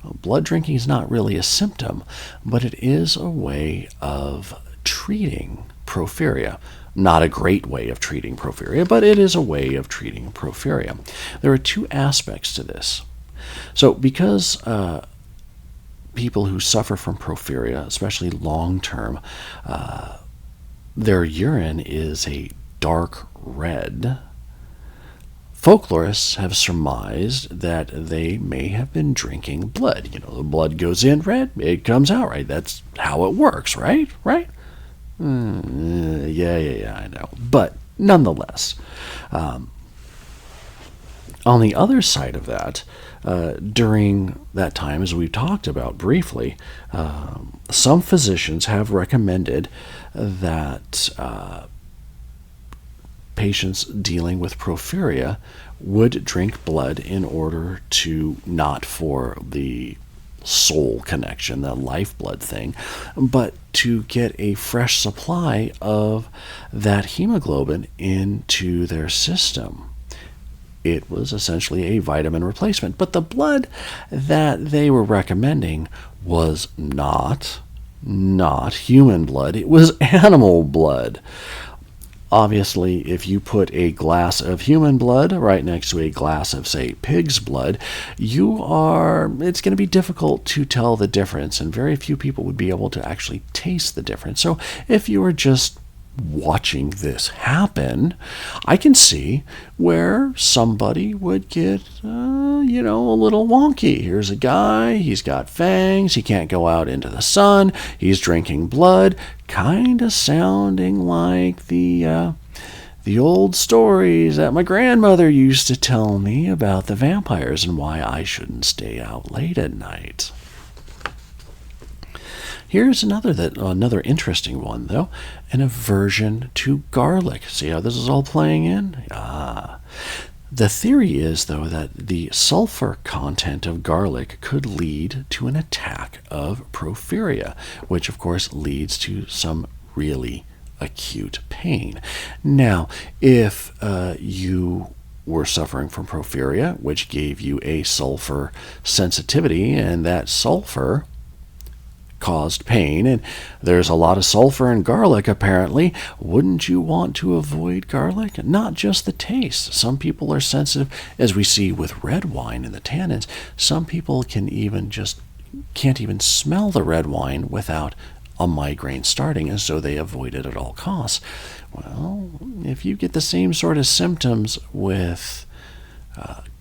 Speaker 2: Well, blood drinking is not really a symptom, but it is a way of treating porphyria. Not a great way of treating porphyria, but it is a way of treating porphyria. There are two aspects to this. So because people who suffer from porphyria, especially long-term, their urine is a dark red, folklorists have surmised that they may have been drinking blood. You know, the blood goes in red, it comes out right. That's how it works, right? Right? Yeah, I know. But nonetheless, on the other side of that, during that time, as we've talked about briefly, some physicians have recommended that patients dealing with porphyria would drink blood in order to, not for the soul connection, the lifeblood thing, but to get a fresh supply of that hemoglobin into their system. It was essentially a vitamin replacement, but the blood that they were recommending was not not human blood. It was animal blood. Obviously, if you put a glass of human blood right next to a glass of, say, pig's blood, it's going to be difficult to tell the difference, and very few people would be able to actually taste the difference. So if you were just watching this happen, I can see where somebody would get, a little wonky. Here's a guy, he's got fangs, he can't go out into the sun, he's drinking blood, kind of sounding like the old stories that my grandmother used to tell me about the vampires and why I shouldn't stay out late at night. Here's another interesting one, though, an aversion to garlic. See how this is all playing in? The theory is, though, that the sulfur content of garlic could lead to an attack of porphyria, which, of course, leads to some really acute pain. Now, if you were suffering from porphyria, which gave you a sulfur sensitivity, and that sulfur caused pain, and there's a lot of sulfur in garlic apparently, wouldn't you want to avoid garlic? Not just the taste. Some people are sensitive, as we see with red wine and the tannins. Some people can't even smell the red wine without a migraine starting, and so they avoid it at all costs. Well, if you get the same sort of symptoms with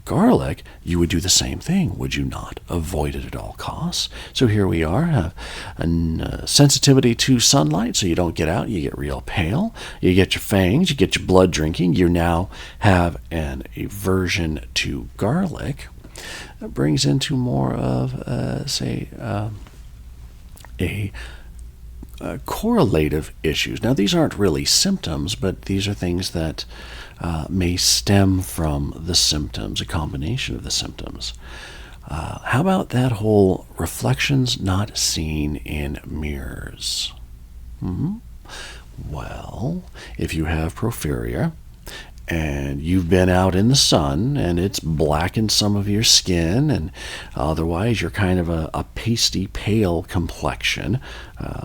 Speaker 2: garlic, you would do the same thing, would you not? Avoid it at all costs. So here we are, have a sensitivity to sunlight, so you don't get out, you get real pale, you get your fangs, you get your blood drinking, you now have an aversion to garlic. That brings into more of, correlative issues. Now, these aren't really symptoms, but these are things that may stem from the symptoms, a combination of the symptoms. How about that whole reflections not seen in mirrors? Well, if you have porphyria, and you've been out in the sun and it's blackened some of your skin, and otherwise you're kind of a pasty pale complexion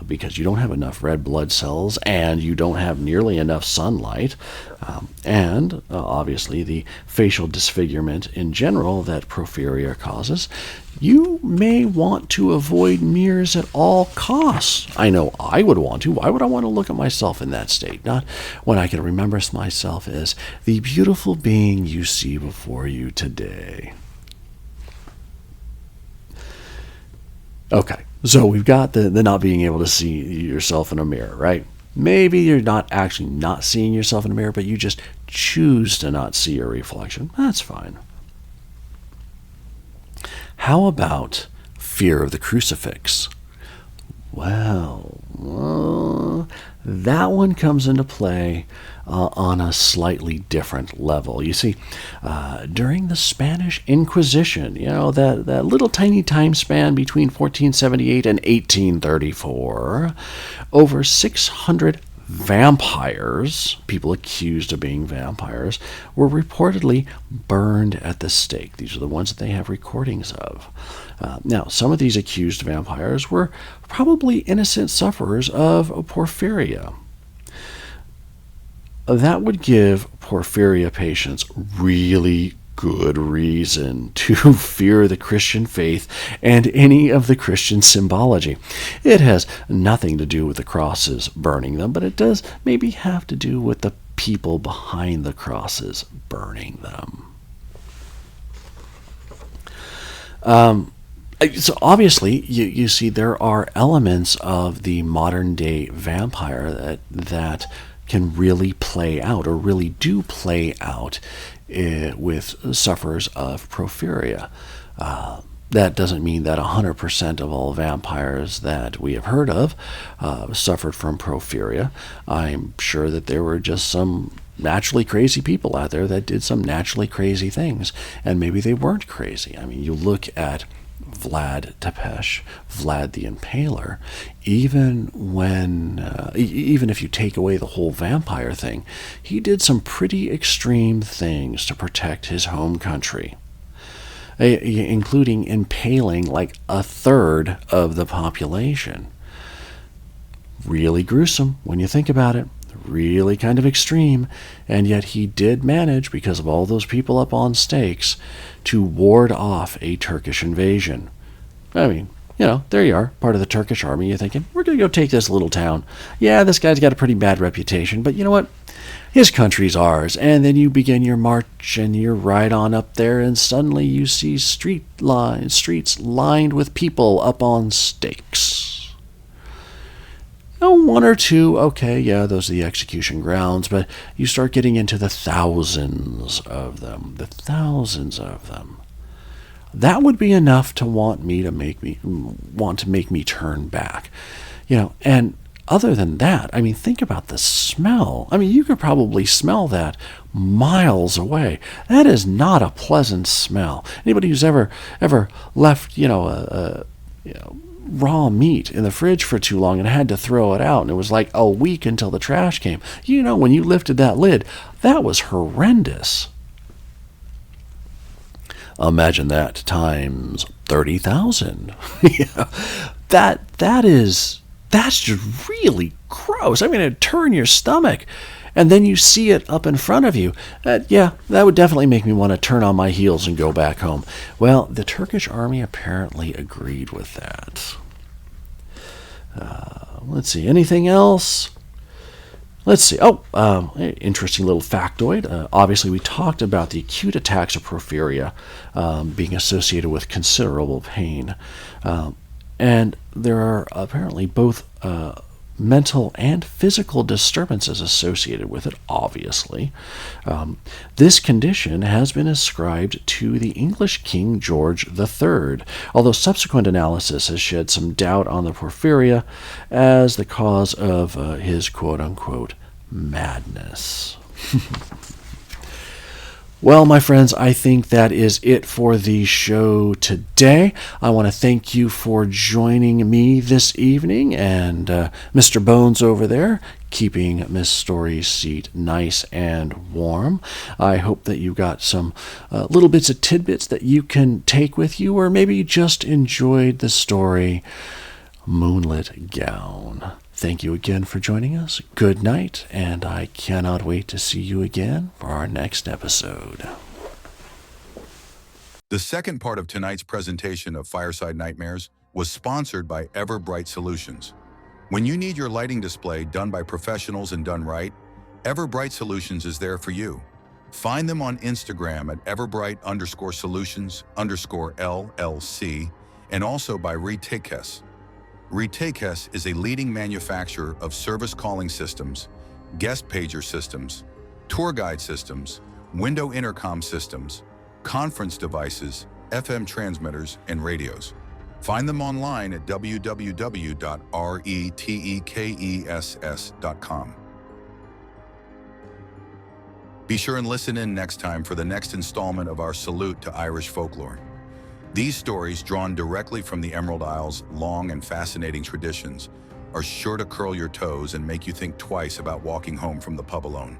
Speaker 2: because you don't have enough red blood cells and you don't have nearly enough sunlight, and obviously the facial disfigurement in general that porphyria causes, you may want to avoid mirrors at all costs. I know I would want to. Why would I want to look at myself in that state? Not when I can remember myself as the beautiful being you see before you today. Okay, so we've got the not being able to see yourself in a mirror, right? Maybe you're not actually not seeing yourself in a mirror, but you just choose to not see your reflection. That's fine. How about fear of the crucifix? Well, that one comes into play on a slightly different level. You see, during the Spanish Inquisition, that little tiny time span between 1478 and 1834, over 600 vampires, people accused of being vampires, were reportedly burned at the stake. These are the ones that they have recordings of. Now, some of these accused vampires were probably innocent sufferers of porphyria. That would give porphyria patients really good reason to fear the Christian faith and any of the Christian symbology. It has nothing to do with the crosses burning them, but it does maybe have to do with the people behind the crosses burning them. So obviously, you see there are elements of the modern day vampire that can really play out, or really do play out with sufferers of porphyria. That doesn't mean that 100% of all vampires that we have heard of suffered from porphyria. I'm sure that there were just some naturally crazy people out there that did some naturally crazy things, and maybe they weren't crazy. I mean, you look at Vlad Tepes, Vlad the Impaler, even if you take away the whole vampire thing, he did some pretty extreme things to protect his home country, including impaling like a third of the population. Really gruesome when you think about it. Really kind of extreme. And yet he did manage, because of all those people up on stakes, to ward off a Turkish invasion. I mean, there you are, part of the Turkish army. You're thinking, we're going to go take this little town. Yeah, this guy's got a pretty bad reputation, but you know what? His country's ours. And then you begin your march and you ride on up there, and suddenly you see streets lined with people up on stakes. One or two, okay, yeah, those are the execution grounds, but you start getting into the thousands of them. That would be enough to want to make me turn back. And other than that, I mean, think about the smell. I mean, you could probably smell that miles away. That is not a pleasant smell. Anybody who's ever left, raw meat in the fridge for too long and had to throw it out, and it was like a week until the trash came. When you lifted that lid, that was horrendous. Imagine that times 30,000. That's just really gross. I mean, it'd turn your stomach. And then you see it up in front of you. That would definitely make me want to turn on my heels and go back home. Well, the Turkish army apparently agreed with that. Let's see. Anything else? Let's see. Interesting little factoid. Obviously, we talked about the acute attacks of porphyria being associated with considerable pain. And there are apparently both mental and physical disturbances associated with it, obviously. This condition has been ascribed to the English King George III, although subsequent analysis has shed some doubt on the porphyria as the cause of his quote-unquote madness. Well, my friends, I think that is it for the show today. I want to thank you for joining me this evening, and Mr. Bones over there, keeping Miss Story's seat nice and warm. I hope that you got some little bits of tidbits that you can take with you, or maybe just enjoyed the story Moonlight Gown. Thank you again for joining us. Good night, and I cannot wait to see you again for our next episode.
Speaker 1: The second part of tonight's presentation of Fireside Nightmares was sponsored by Everbright Solutions. When you need your lighting display done by professionals and done right, Everbright Solutions is there for you. Find them on Instagram at everbright_solutions_LLC, and also by Retakes. Retakes is a leading manufacturer of service calling systems, guest pager systems, tour guide systems, window intercom systems, conference devices, FM transmitters, and radios. Find them online at www.retekess.com. Be sure and listen in next time for the next installment of our salute to Irish folklore. These stories, drawn directly from the Emerald Isle's long and fascinating traditions, are sure to curl your toes and make you think twice about walking home from the pub alone.